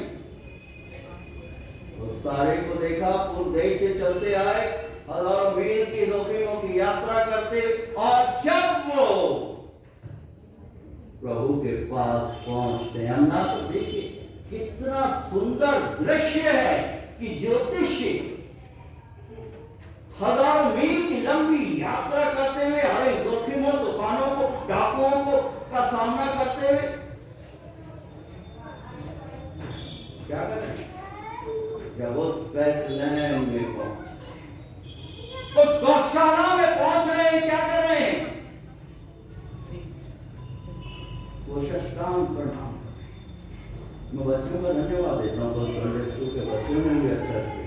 उस तारे को देखा, पूर्व देश से चलते आए, हजारों मील की जोखिमों की यात्रा करते, और जब वो प्रभु के पास पहुंचते हैं, ना तो देखिए कितना सुंदर दृश्य है कि ज्योतिषी हजारों मील की लंबी यात्रा करते हुए, हरे जोखिमों, तूफानों को, डाकुओं को का सामना करते हुए क्या करें? जब उस बैतलहम में पहुंचे, उस गौशाला में पहुंच रहे हैं, क्या कर रहे हैं? वो साष्टांग प्रणाम। मैं बच्चों का धन्यवाद देता हूँ, तो संडे स्कूल के बच्चों ने भी अच्छा किया,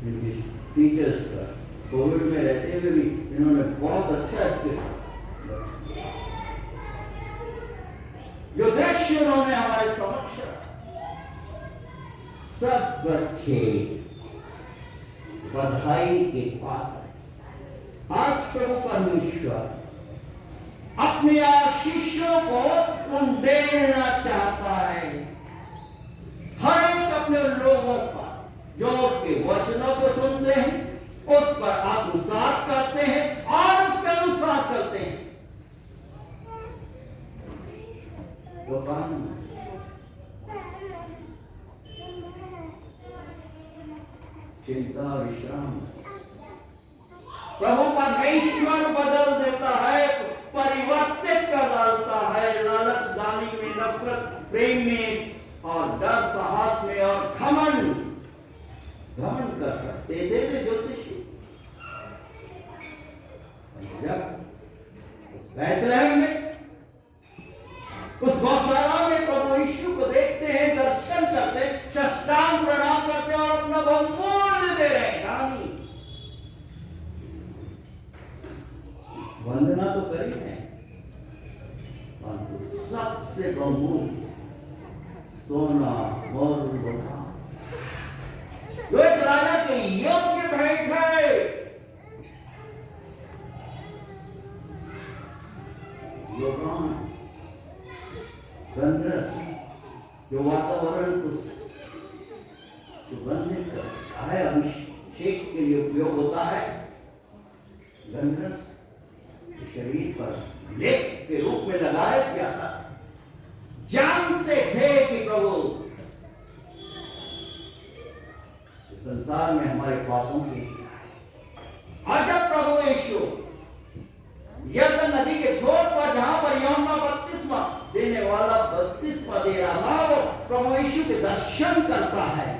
इनकी टीचर्स का कोविड में रहते हुए भी इन्होंने बहुत अच्छा इसके जो दृश्य उन्होंने हमारे समक्ष, सब बच्चे बधाई के पात्र। आज प्रभु परमेश्वर अपने आशीषों को उन देना चाहता है, हर एक अपने लोगों पर जो उसके वचनों को सुनते हैं, उस पर आत्मसात करते हैं और उसके अनुसार चलते हैं। तो चिंता विश्राम, प्रभु परमेश्वर बदल देता है, परिवर्तित कर डालता है। लालच दानी में, नफरत प्रेम में, और डर साहस में, और घमंड कर सकते थे ज्योतिषी। जब उस बैतलहम में, उस गौशाला में प्रभु यीशु को देखते हैं, दर्शन करते हैं, साष्टांग प्रणाम करते हैं और अपना बहुमूल्य दे रहे हैं। रानी वंदना तो करी है, परंतु सबसे बहुमूल्य सोना और लोहा, जो एक राजा के योग्य भेंट है। गंधरस जो वातावरण को सुगंधित करता है, अभिषेक के लिए उपयोग होता है। गंधरस शरीर पर लेप के रूप में लगाया जाता है। जानते थे कि प्रभु संसार में हमारे पापों की, और जब प्रभु यीशु यरदन नदी के छोर पर, जहां पर यूहन्ना बपतिस्मा देने वाला बपतिस्मा दे रहा था, वो प्रभु यीशु के दर्शन करता है।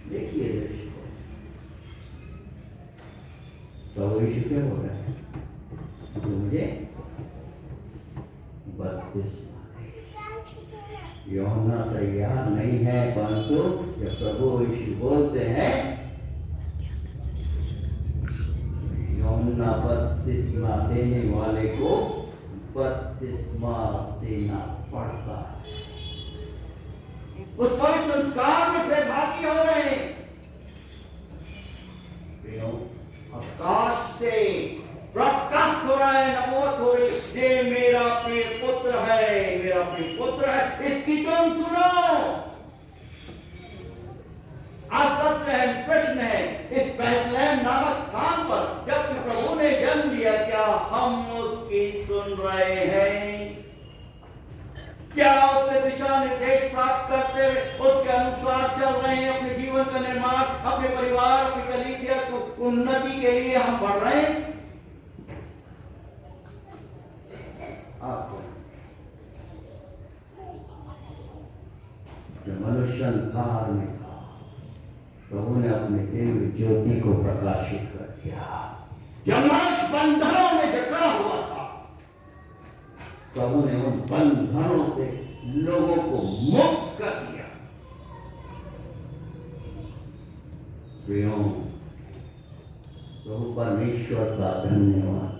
देखिए दृश्य, प्रभु यीशु क्या बोल रहे हैं? तो मुझे बपतिस्मा दे। यूहन्ना तैयार नहीं है, परंतु जब प्रभु यीशु बोलते हैं, यूहन्ना बपतिस्मा देने वाले को बपतिस्मा देना पड़ता है। उस पवित्र संस्कार में सहभागी हो रहे हैं। आकाश से ब्रॉडकास्ट हो रहा है, नबूवत हो रही, ये मेरा प्रिय पुत्र है, मेरा प्रिय पुत्र है, इसकी तुम सुनो। आज सत्य है, प्रश्न है, इस बैतलहम नामक स्थान पर जब प्रभु ने जन्म लिया, क्या हम उसकी सुन रहे हैं? क्या उससे दिशा निर्देश प्राप्त करते हुए उसके अनुसार चल रहे हैं? अपने जीवन का निर्माण, अपने परिवार, अपनी कलीसिया को उन्नति के लिए हम बढ़ रहे हैं। आपको जब मनुष्य संसार में था, प्रभु ने अपने दिव्य ज्योति को प्रकाशित कर दिया। जब मनुष्य बंधनों में जकड़ा हुआ था, प्रभु ने उन बंधनों से लोगों को मुक्त कर दिया। प्रियों, प्रभु परमेश्वर का धन्यवाद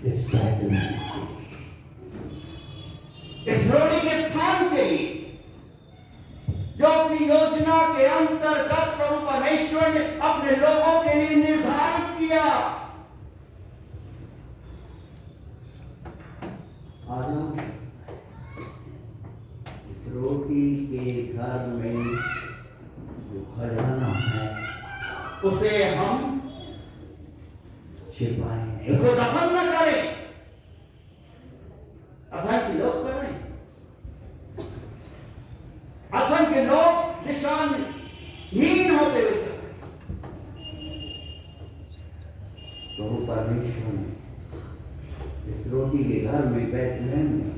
इस इस रोटी के स्थान के लिए जो अपनी योजना के अंतर्गत प्रभु परमेश्वर ने अपने लोगों के लिए निर्धारित किया। आज इस रोटी के घर में जो खजाना है उसे हम छिपाएं, उसको दफन न करें। असंख्य लोग कर रहे हैं, असंख्य लोग दिशाहीन होते हुए चल रहे। प्रभु परमेश्वर ने इस रोटी के घर में बैतलहम में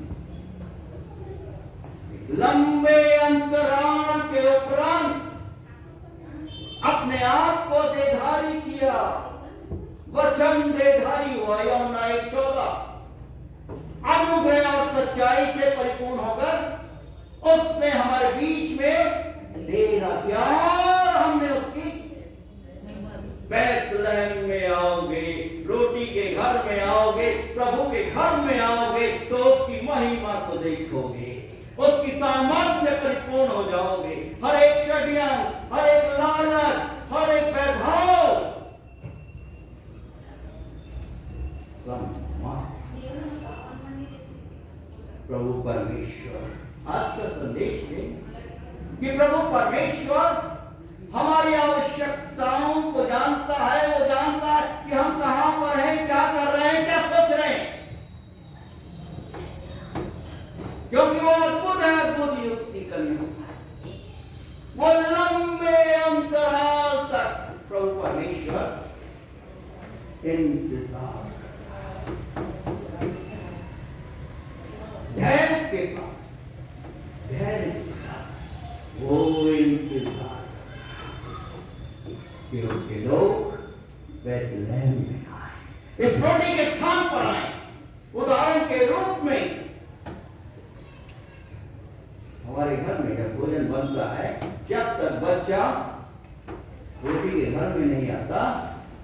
लंबे अंतराल के उपरांत अपने आप को देधारी किया। वचन देधारी हुआ, यूहन्ना 1:14। अनुग्रह और सच्चाई से परिपूर्ण होकर उसने हमारे बीच में डेरा किया। हमने उसकी बैतलहम में आओगे, रोटी के घर में आओगे, प्रभु के घर में आओगे तो उसकी महिमा को देखोगे, उसकी सामर्थ्य से परिपूर्ण हो जाओगे। हर एक षड्यंत्र, हर एक लालच, हर एक वैभव प्रभु परमेश्वर आज का संदेश है कि प्रभु परमेश्वर हमारी आवश्यकताओं को जानता है। वो जानता है कि हम कहां पर हैं, क्या कर रहे हैं, क्या सोच रहे हैं, क्योंकि वो अद्भुत है, अद्भुत युक्ति करने वाला है। वो लंबे अंतराल तक प्रभु परमेश्वर इंतजार धैर्य के साथ, धैर्य के साथ वो इंतजार कि उनके लोग बैतलहम में आए, इस रोटी के स्थान पर आए। उदाहरण के रूप में हमारे घर में जब भोजन बनता है, जब तक बच्चा रोटी के घर में नहीं आता,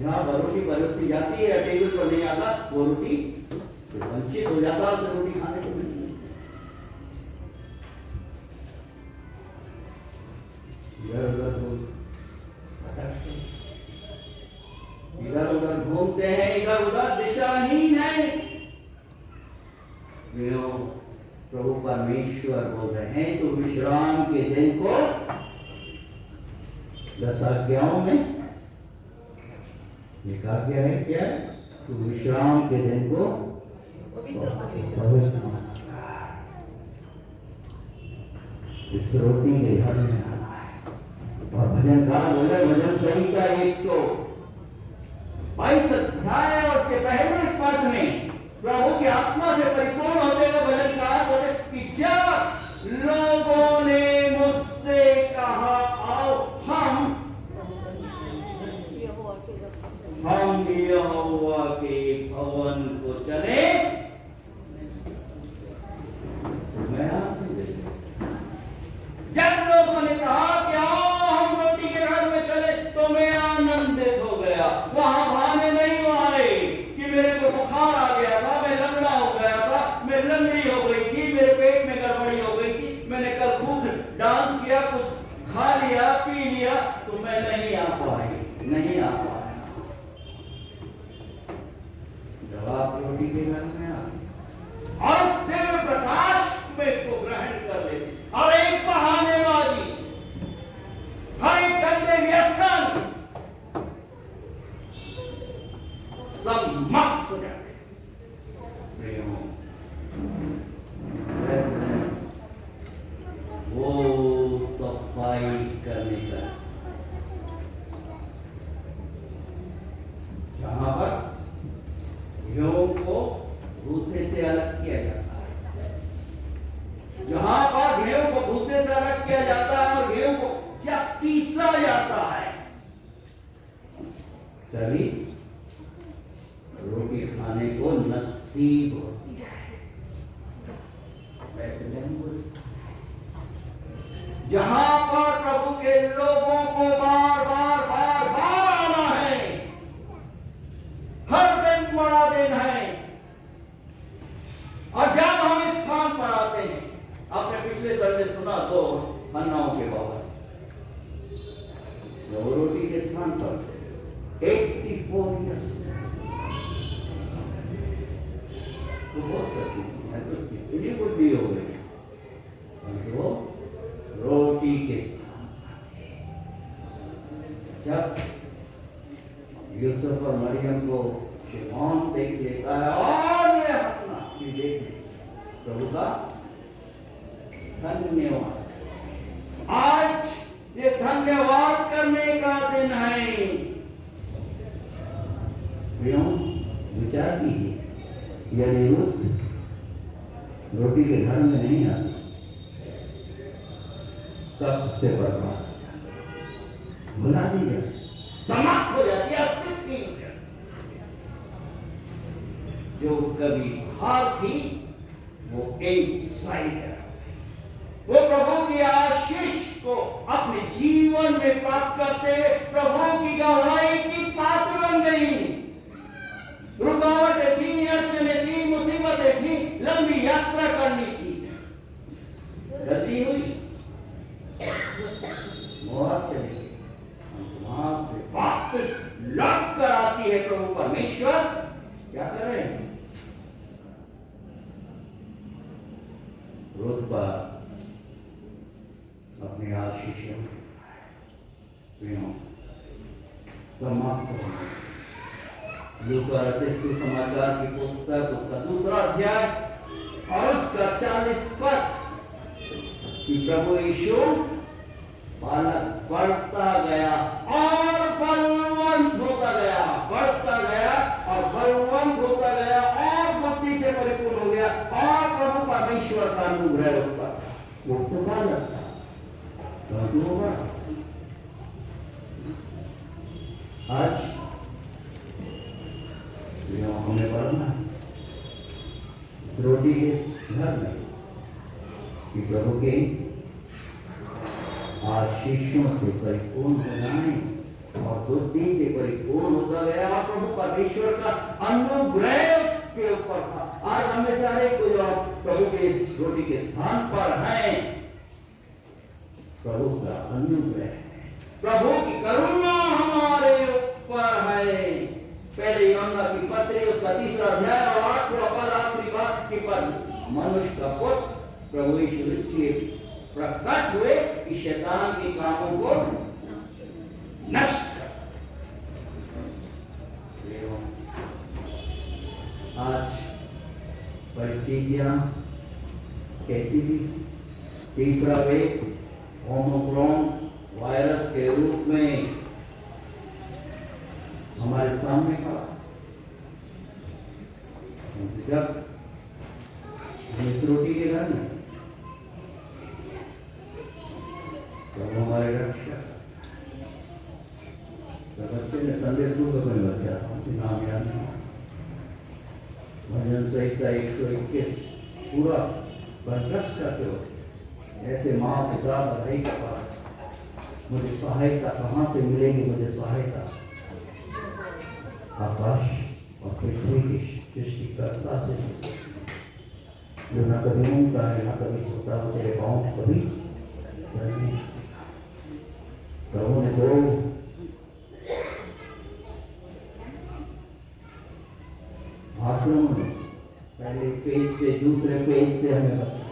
जहां पर रोटी परोसी जाती है या टेबल पर नहीं आता, वो रोटी वंचित हो जाता है, उसे रोटी खाने को मिलती है। इधर उधर घूमते हैं, इधर उधर दिशाहीन है। प्रभु परमेश्वर बोल रहे हैं तो विश्राम के दिन को 10 आज्ञाओं में एक आज्ञा है क्या? तो विश्राम के दिन को इस रोटी के घर में आना है। और भजनकार बोले, भजन संहिता 122 अध्याय और उसके पहले पद में प्रभु की आत्मा से परिपूर्ण होते हुए भजनकार बोले कि जब लोगों ने मुझसे कहा आओ हम यहोवा के भवन को चले, जब लोगों ने कहा कि आओ हम रोटी के घर में चले, तो मैं आनंदित हो गया। वहां बहाने नहीं आए कि मेरे को बुखार आ गया था, मैं लंगड़ा हो गया था, मैं लंगड़ी हो गई थी, मेरे पेट में गड़बड़ी हो गई जहां पर गेहूं को भूसे से अलग किया जाता है और गेहूं को जब पीसा जाता है तभी रोटी खाने को नसीब होती है। जहां पर प्रभु के लोगों को बार बार बार बार आना है, हर दिन बड़ा दिन है। और जब हम इस स्थान पर आते हैं, आपने पिछले संडे सुना तो हन्नाओं के बाबा वो रोटी के स्थान पर 84 ईयर्स तो बहुत सकती है, तो कितनी बुद्धि हो गई वो रोटी के स्थान जब यूसुफ और मरियम को शिमोन देख लेता है और ये अपना देख प्रभु का धन्यवाद। आज ये धन्यवाद करने का दिन है। क्यों विचार कीजिए, यदि रुत रोटी के घर में नहीं आती तब से बर्बाद भुला दी जाती, समाप्त हो जाती, अस्तित्व नहीं हो जाती। जो कभी हार थी वो इनसाइडर, वो प्रभु की आशीष को अपने जीवन में प्राप्त करते हुए प्रभु की गवाही की पात्र बन गई। रुकावटें थी, अड़चनें थी, मुसीबतें थी, लंबी यात्रा करनी थी, गलती हुई, मौत चली गई, वहां से वापस लौट कर आती है प्रभु परमेश्वर। क्या कर रहे हैं? रुत पर अपनी आशीष समाप्त होने लूका रचित समाचार की पुस्तक उसका 2 अध्याय और उसका 40 पद कि प्रभु यीशु बालक बढ़ता गया और बलवंत होता गया, बढ़ता गया और बलवंत होता गया और बुद्धि से परिपूर्ण हो गया और प्रभु परमेश्वर का अनुग्रह उस पर। वो तो बालक था, आज हमें पढ़ना इस रोटी के घर में कि प्रभु के आशीषों से परिपूर्ण हो जाए और बुद्धि से परिपूर्ण होता गया और प्रभु परमेश्वर का अनुग्रह के ऊपर था। आज हमें सारे को जो प्रभु के इस रोटी के स्थान पर हैं, प्रभु का अनुग्रह, प्रभु की करुणा हमारे ऊपर है। पहले यूहन्ना की पत्री उसका 3 अध्याय और 8वां पद आखिरी बात की पद, मनुष्य का पुत्र प्रभु यीशु इसलिए प्रकट हुए कि शैतान के कामों को नष्ट कर। आज परिस्थितियां कैसी भी, तीसरा वेग ओमिक्रॉन वायरस के रूप में हमारे सामने खड़ा। जब इस रोटी के घर में तो हमारे रक्षक बच्चे ने संदेश स्कूल में बच्चा नाम याद नहीं, भजन संहिता 121 पूरा बर्दाश्त करते हो। ऐसे माँ पिता बधाई का पास, मुझे सहायता कहाँ से मिलेगी? मुझे सहायता आकाश और पृथ्वी की सृष्टिकर्ता से, जो न कभी ऊँगता है न कभी सोता हो, तेरे पाँव कभी प्रभु ने दो आक्रमण, पहले पेज से दूसरे पेज से हमें बचा,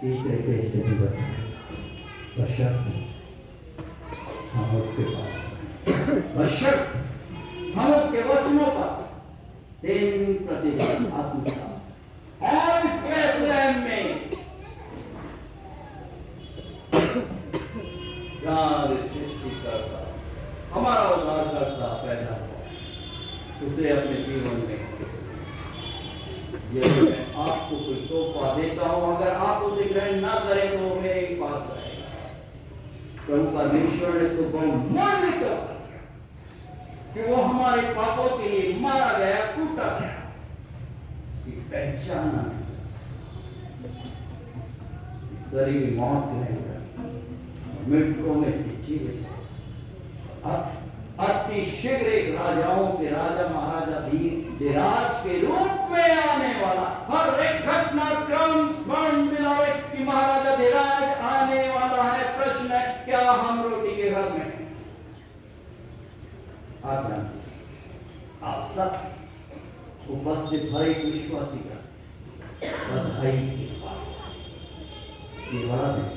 तीसरे पेज से भी बचा, बशर्ते हम उसके पास, बशर्ते हम उसके वचनों पर दिन प्रतिदिन आत्मसात और इस प्रेम में सृष्टि करता, हमारा उद्धार करता पैदा हुआ, उसे अपने जीवन में यदि मैं आपको कोई तोहफा देता हूं, अगर आप उस प्रभु परमेश्वर ने तो बहुमूल्य तोहफा कि वो हमारे पापों के लिए मारा गया, कूटा गया, कि पहचाना शरीर में मौत रहेगा, मृतकों में से जीवित अति शीघ्र एक राजाओं के राजा महाराजा धीराज के रूप में आने वाला। हर एक घटनाक्रम स्मरण दिलावे कि महाराजा धीराज आने वाला है। प्रश्न है, क्या हम रोटी के घर में आप सब उपस्थित हर एक विश्वासी का बधाई की बड़ा दिन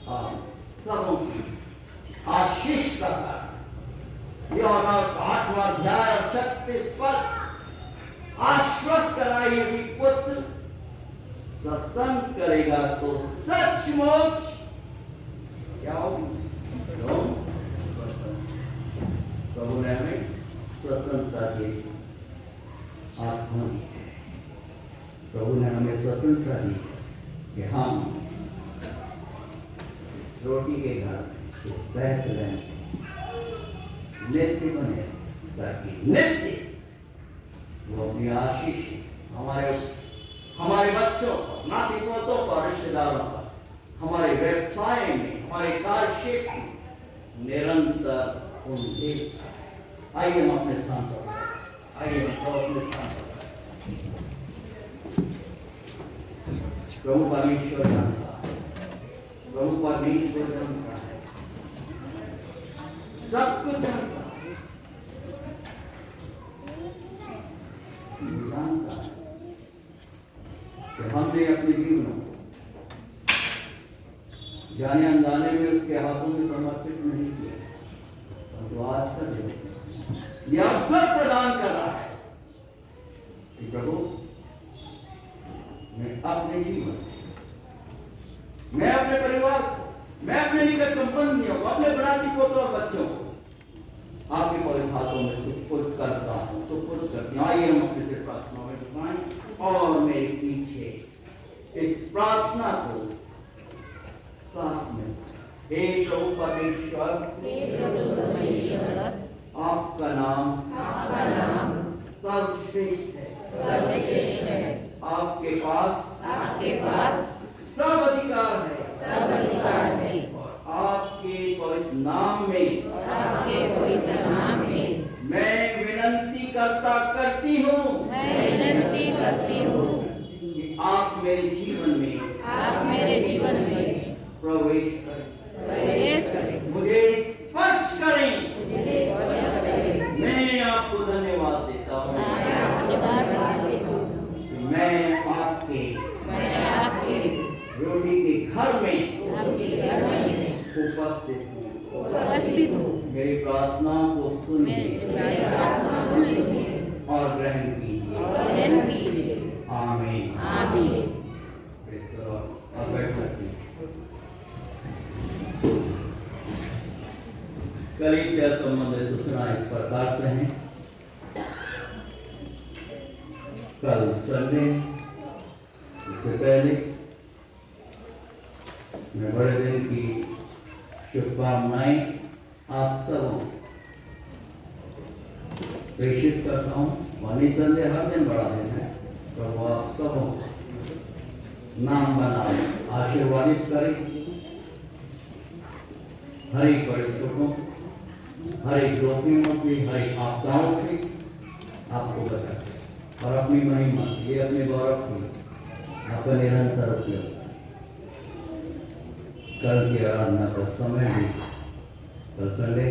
आप सबों की आशीष का यौना 8वां अध्याय 36 पद आश्वस्त कराइए कि पुत्र सत्संग करेगा तो सचमुच क्या होगा? प्रभु ने हमें स्वतंत्रता दी, आत्मा दी। प्रभु ने हमें स्वतंत्रता दी कि हम इस रोटी के घर, इस बैतलहम नित्य बने, ताकि नित्य वो अपनी आशीष हमारे बच्चों पर, नाती पोतों पर, रिश्तेदारों पर, हमारे व्यवसाय में, हमारे कार्य क्षेत्र में निरंतर उनके। आइए हम अपने स्थान पर, आइए हम अपने स्थान पर। प्रभु परमेश्वर जानता है, प्रभु परमेश्वर जानता है, सब कुछ जानता है, जानता है कि हमने अपने जीवन को जाने अनजाने में उसके हाथों में समर्पित नहीं किया, तो आज का दिन यह अवसर प्रदान कर रहा है कि प्रभु मैं अपने जीवन, मैं अपने परिवार को, मैं अपने निकट संबंधियों को, अपने बनाती पोतों और बच्चों को आपके पवित्र हाथों में सुपुर्द करता हूं, सुपुर्द करती हूं। आइए हम अपने से प्रार्थना में बताएं और मेरे पीछे इस प्रार्थना को साथ में। हे प्रभु परमेश्वर, आपका नाम सर्वश्रेष्ठ है, आपके पास सब अधिकार है, और आपके पवित्र नाम में मैं विनती करती हूँ कि आप मेरे जीवन में प्रवेश करें, मुझे स्पर्श करें। मैं आपको धन्यवाद देता हूँ, मैं आपके रोटी के घर में उपस्थित हूँ। मेरी प्रार्थना को सुनिए और ग्रहण कीजिए। आमीन। Praise the Lord. आप बैठ सकते हैं। कलीसिया संबंधित सूचना इस प्रकार से हैं। कल संडे, इससे पहले मैं बड़े दिन की शुभकामनाएं आप सबों प्रेषित करता हूँ। वाणी संडे हर दिन बड़ा दिन है, प्रभु आप सबों नाम बनाए, आशीर्वादित करें। हर एक बड़े दुखों, हर एक जोखिमों से, हर एक आपदाओं से आपको बचाए और अपनी महिमा, ये अपने गौरव की आपका निरंतर उपयोग। कल की आराधना का समय भी कल संडे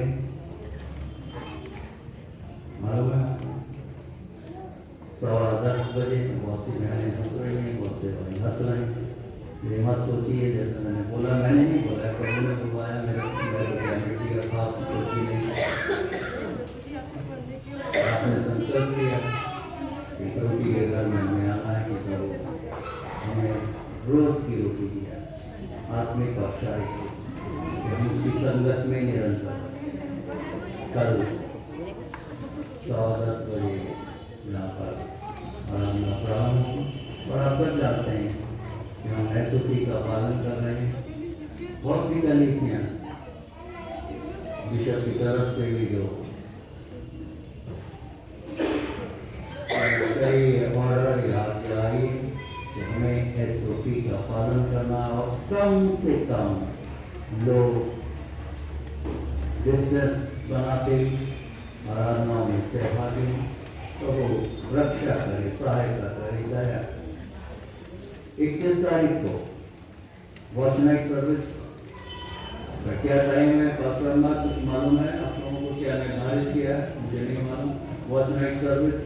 मालूम है 10:15 बजे। बहुत सी बहनें हंस रही हैं, बहुत से भाई हंस रहे हैं। ये मत सोचिए जैसे मैंने बोला, मैंने नहीं बोला, प्रभु ने बुलवाया। मेरा बेटी का खास सोची नहीं, आपने संकल्प किया कि रोटी के घर में हमें आना है, कि प्रभु हमें रोज की रोटी दिया, आत्मिक और शारीरिक, उसकी संगत में निरंतर। कल 10:15 बजे यहाँ पर आराधना प्रारंभ हुई और आप सब जानते हैं कि हम SOP का पालन कर रहे हैं। बहुत सी कलीसियाँ बिशप की तरफ से भी जो कई ऑर्डर याद दिलाई कि हमें SOP का पालन करना और कम से कम लोग डिस्टेंस बनाते आराधनाओं में सहभागी तो वो रक्षा करे, सहायता करे, दया। 21 तारीख को वॉच नाइट सर्विस क्या टाइम है? पासवर्मा कुछ मालूम है आप लोगों को? क्या निर्धारित किया है? मुझे नहीं मालूम। वॉच नाइट सर्विस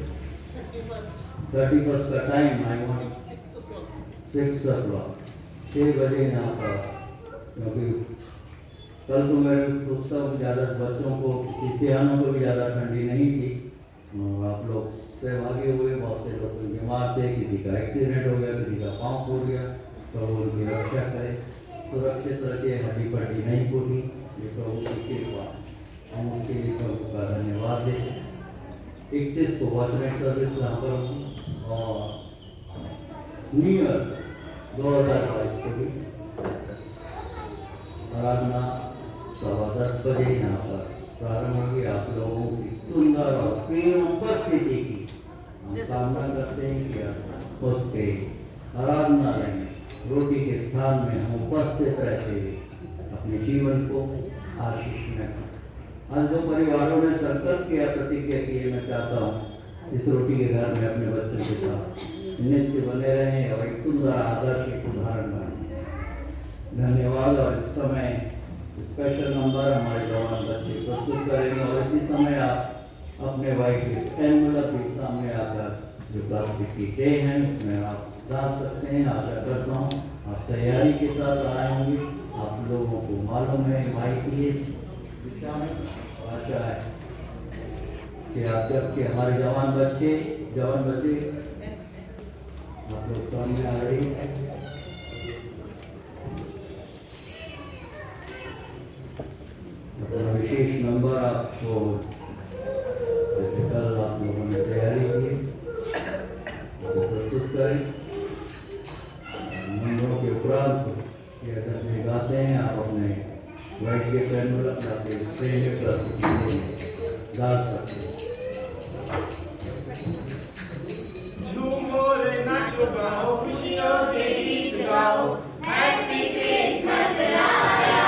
31 का टाइम आई वांट 6 o'clock, 6 बजे यहाँ पर, क्योंकि कल तो मैं सोचता हूँ ज़्यादा बच्चों को, सियानों को भी ज़्यादा ठंडी नहीं थी। आप लोग सहभागी हुए, बहुत से लोग बीमार थे, किसी का एक्सीडेंट हो गया, किसी का पाँव फूट गया, तो वो उनकी रक्षा करे, सुरक्षित रखे, हड्डी पट्टी नहीं टूटी। ये प्रभु की कृपा, हम उसके लिए प्रभु का धन्यवाद देते। 31 को वॉच नाइट सर्विस यहाँ पर और न्यू ईयर 2022 को भी आराधना 10:15 बजे यहाँ पर प्रारंभ होगी। आप लोगों की सुंदर और प्रिय उपस्थिति की हम कामना करते हैं कि आप उसके आराधनालय में रोटी के स्थान में हम उपस्थित रहते हुए अपने जीवन को आशीष में। आज जो परिवारों ने संकल्प किया, प्रतिज्ञा की, मैं चाहता हूँ इस रोटी के घर में अपने बच्चों के साथ नित्य बने रहें और एक सुंदर आदर्श एक उदाहरण बने। धन्यवाद। और इस समय स्पेशल नंबर हमारे जवान बच्चे प्रस्तुत करेंगे और इसी समय आप अपने भाई के एनवलप के सामने आकर जो प्लास्टिक की ट्रे हैं उसमें आप डाल सकते हैं। आशा करता हूँ आप तैयारी के साथ आए होंगे। आप लोगों को मालूम है भाई की इस दिशा में आशा है कि आप जबकि हमारे जवान बच्चे आप लोग सामने आ रही हैं। अपना विशेष नंबर आपको जैसे कल आप लोगों ने तैयारी की प्रस्तुत करें। नंबरों के उपरांत ये तस्वीर गाते हैं, आप अपने वाइट के पेन में अपना ट्रेन में प्रस्तुत डाल सकते हैं। झूमो रे नाचो गाओ, खुशियों के गीत गाओ, हैप्पी क्रिसमस आया।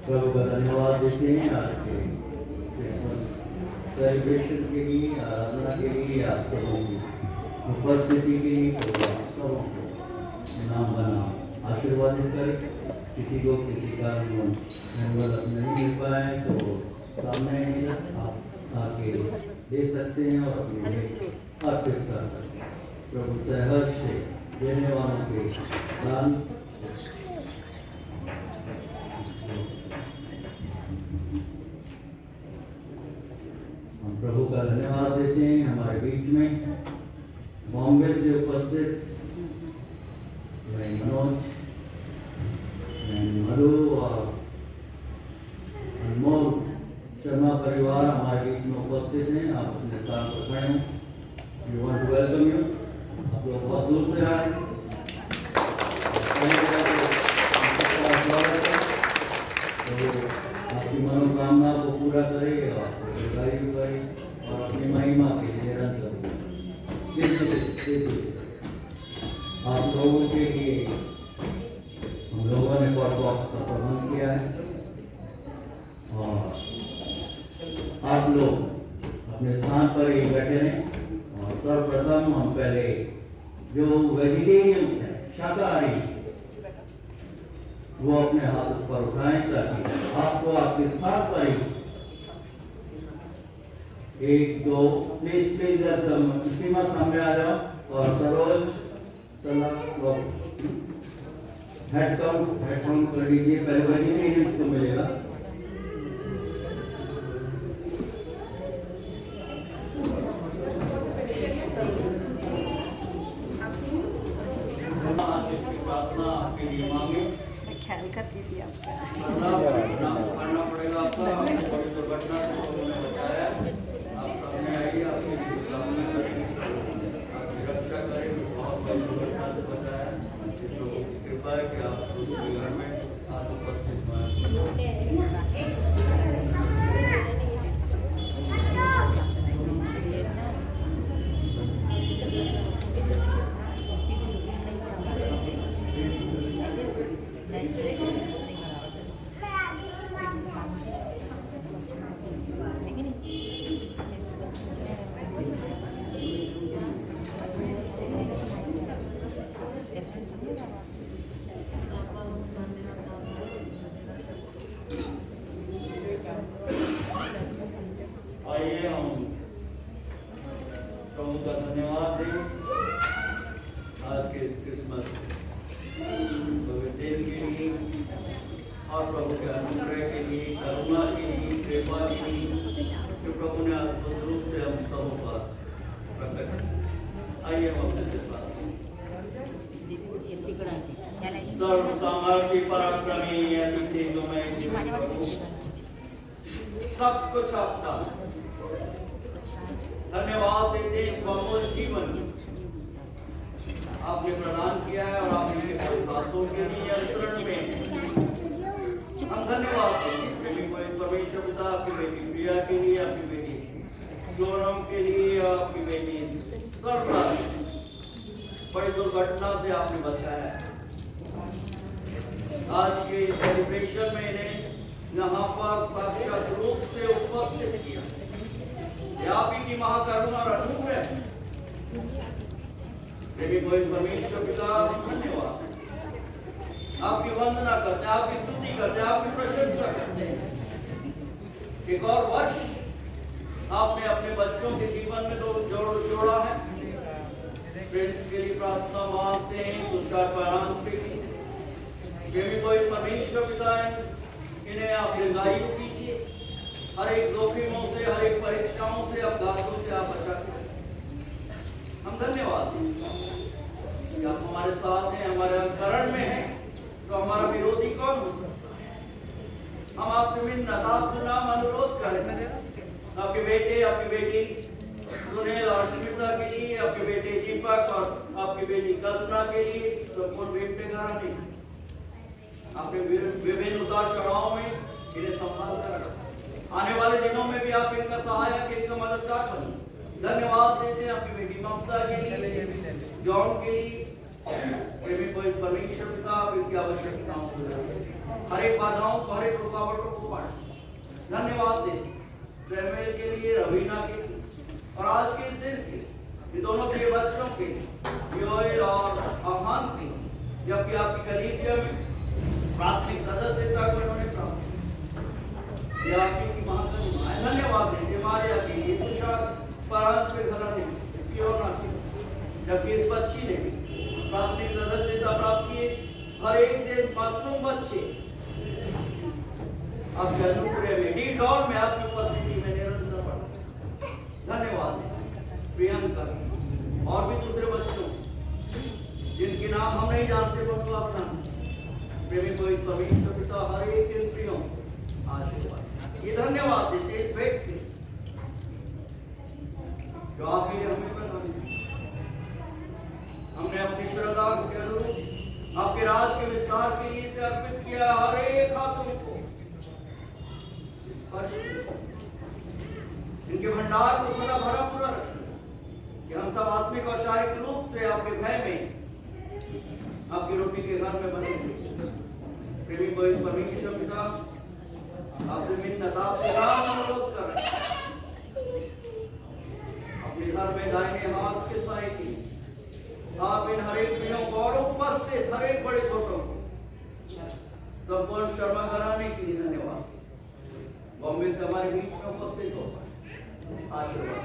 प्रभु का धन्यवाद देते हैं आपके क्रिसमस सेलिब्रेशन के लिए, आराधना के लिए, आप सबों की उपस्थिति के लिए प्रभु आप सबों को नाम बना आशीर्वादित करें। किसी को किसी कारण मदद नहीं मिल पाए तो सामने आप आके दे सकते हैं और अपनी भेंट अर्पित कर सकते हैं। प्रभु सहज से देने वालों के दान हम प्रभु का धन्यवाद देते हैं। हमारे बीच में बॉम्बे से उपस्थित मैं मनोज, मैं मधु और अनमोल शर्मा परिवार हमारे बीच में उपस्थित हैं। आप अपने स्थान पर खड़े हों। We want to welcome you. आप लोग बहुत दूर से आए, तो आपकी मनोकामना को पूरा करे और दीर्घायु करे और अपनी महिमा के लिए निरंतर आप लोगों के लिए हम लोगों ने पॉट बॉक्स का प्रबंध किया है और आप लोग अपने स्थान पर ही बैठे रहें। और सर्वप्रथम हम पहले जो वेजिटेरियंस हैं, शाकाहारी, वो अपने हाथ ऊपर उठाएं ताकि आपको आपके स्थान पर ही एक दो प्लीज सीमा सामने आ जाओ और सरोज हेड काउंट कर लीजिए। पहले वेजिटेरियंस को मिलेगा। प्रार्थना आपके लिए मांगे करना पड़ेगा आपका। कोई दुर्घटना से उन्होंने बचाया, आप सामने आइए, आपकी रक्षा करें। बहुत बड़ी दुर्घटना से बचाया, तो कृपा है कि आप घर में आप उपस्थित आइए हम प्रभु का धन्यवाद दें आज के इस क्रिसमस पवित्र दिन के लिए। और प्रभु के अनुग्रह के लिए, करुणा के लिए, कृपा के लिए जो प्रभु ने अद्भुत रूप से हम सब पर प्रकट किया। आइए हम अपने से प्रार्थना सर्व सामर्थ्य पराक्रमी अति तेजोमय प्रभु, सब कुछ आपका धन्यवाद देते इस बहुमूल्य जीवन आपने प्रदान किया है और आपने बातों के लिए अंतरण में हम धन्यवाद देते हैं। परमेश्वर पिता आपकी बेटी प्रिया के लिए, आपकी बेटी सोनम के लिए, आपकी बेटी सर्वा बड़ी दुर्घटना से आपने बचाया। आज के सेलिब्रेशन में इन्हें यहाँ पर साक्षात रूप से उपस्थित किया। आप ही की महाकरुणा और अनुग्रह परमेश्वर पिता धन्यवाद। आपकी वंदना करते हैं, आपकी स्तुति करते हैं, आपकी प्रशंसा करते हैं। एक और वर्ष आपने अपने बच्चों के जीवन में जोड़ा है। फ्रेंड्स के लिए प्रार्थना मांगते हैं, तुषार परिणाम के लिए परमेश्वर पिता इन्हें आप दीर्घायु कीजिए, हर एक जोखिमों से, हर एक परीक्षाओं से, अपघातों से आप बचा के हम धन्यवाद कि आप हमारे साथ हैं, हमारे अंतरण में हैं। तो हमारा विरोधी कौन हो सकता है? हम आपसे मिन्नत, आपसे नाम अनुरोध करें, आपके बेटे, आपकी बेटी सुनील और स्मिता के लिए, आपके बेटे दीपक और आपकी बेटी कल्पना के लिए, संपूर्ण बेटे घराने आपके विभिन्न उतार चढ़ाव में इन्हें संभाल कर आने वाले दिनों में भी आप इनका सहायक, इनका मददगार बने। धन्यवाद देते हैं आपकी बेटी ममता के लिए, जॉन के लिए, परमेश्वर पिता आप इनकी आवश्यकताओं को हर एक बाधाओं को, हर एक रुकावटों को पार धन्यवाद देते सैमुएल के लिए, रवीना के लिए और आज के इस दिन के ये दोनों के बच्चों के योएल और अहान के, जबकि आपकी कलीसिया में प्राथमिक सदस्यता को उन्होंने प्राप्त किया। आपकी महाकरुणा है। धन्यवाद देते हमारे अकेले तुषार परांश के घराने जबकि इस बच्ची ने प्राथमिक सदस्यता प्राप्त किए। हर एक दिन मासूम बच्चे आपके अनुग्रह में, डी डॉल में आपकी उपस्थिति में निरंतर बढ़। धन्यवाद प्रियंका और भी दूसरे बच्चों जिनके नाम हम नहीं जानते, परंतु आप जानते। प्रेमी को इस परमेश्वर पिता हर एक प्रियों आशीर्वाद ये धन्यवाद देते इस व्यक्ति जो आप ही हमें प्रदान किया। हमने अपनी श्रद्धा के अनुरूप आपके राज के विस्तार के लिए इसे अर्पित किया। हर एक आत्मा को इनके भंडार को सदा भरा पूरा रखें कि हम सब आत्मिक और शारीरिक रूप से आपके भय में, आपकी रोटी के घर में बने हुए। प्रेमी को इस परमेश्वर पिता आपसे मिन्नत, आपसे नाम अनुरोध कर रहे हैं। अपने घर में दाहिने हाथ के साए की आप इन हर एक प्रियों को और उपस्थित हर एक बड़े छोटों को संपूर्ण शर्मा घराने के लिए धन्यवाद। बॉम्बे से हमारे बीच में उपस्थित हो आशीर्वाद।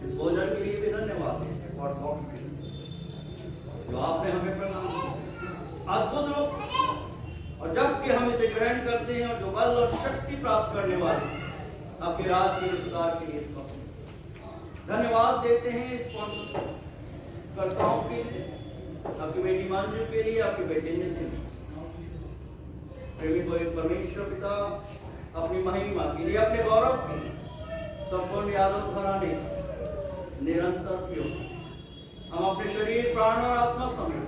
इस भोजन के लिए भी धन्यवाद और बॉक्स के लिए जो आपने हमें प्रदान किया अद्भुत रूप। और जबकि हम इसे ग्रहण करते हैं और जो बल और शक्ति प्राप्त करने वाले आपके राज के विस्तार के लिए धन्यवाद देते हैं। स्पॉन्सरकर्ताओं के लिए, आपकी बेटी मंजू के लिए, आपके बेटे नितिन, प्रेमी को एक परमेश्वर पिता अपनी महिमा के लिए, अपने गौरव के लिए, संपूर्ण यादव घराने निरंतर योग हम अपने शरीर, प्राण और आत्मा समेत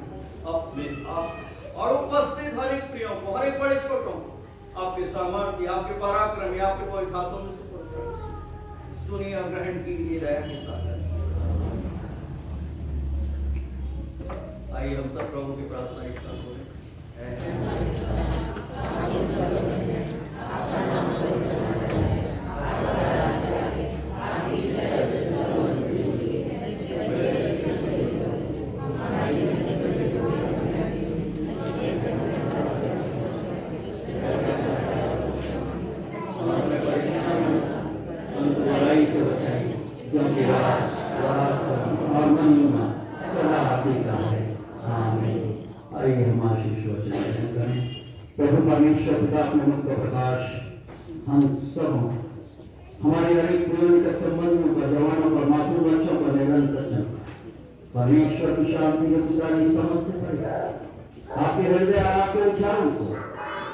अपने आप और उपस्थित हर एक प्रियों को, हर एक बड़े छोटों को आपके सामर्थ्य, आपके पराक्रम, आपके पवित्र हाथों में सुनिए और ग्रहण कीजिए दया के साथ। आइए हम सब प्रभु की प्रार्थना एक साथ बोलें। क्योंकि राज और महिमा सदा आपकी का है। आमीन। आशीष वचन ग्रहण करें। प्रभु परमेश्वर पिता अपने मुख का प्रकाश हम सब हमारे रहित निकट संबंधों पर, जवानों पर, मासूम बच्चों पर निरंतर चमका। परमेश्वर की शांति की सारी समझ से पड़े आपके हृदय, आपके विचारों को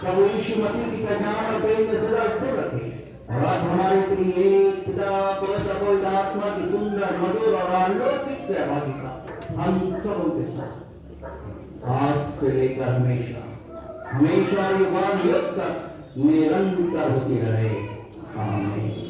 प्रभु यीशु मसीह की पहचान और प्रेम में सदा स्थिर रखे। और आज हमारे प्रिय पिता पवित्र पवित्र आत्मा की सुंदर, मधुर और अलौकिक सहभागिता हम सबों के साथ आज से लेकर हमेशा हमेशा युगान युग तक निरंतर होती रहे। आमीन।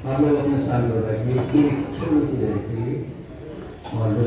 आप लोग अपने स्थान पर बैठिए, एक छोटी सी देर के लिए। और जो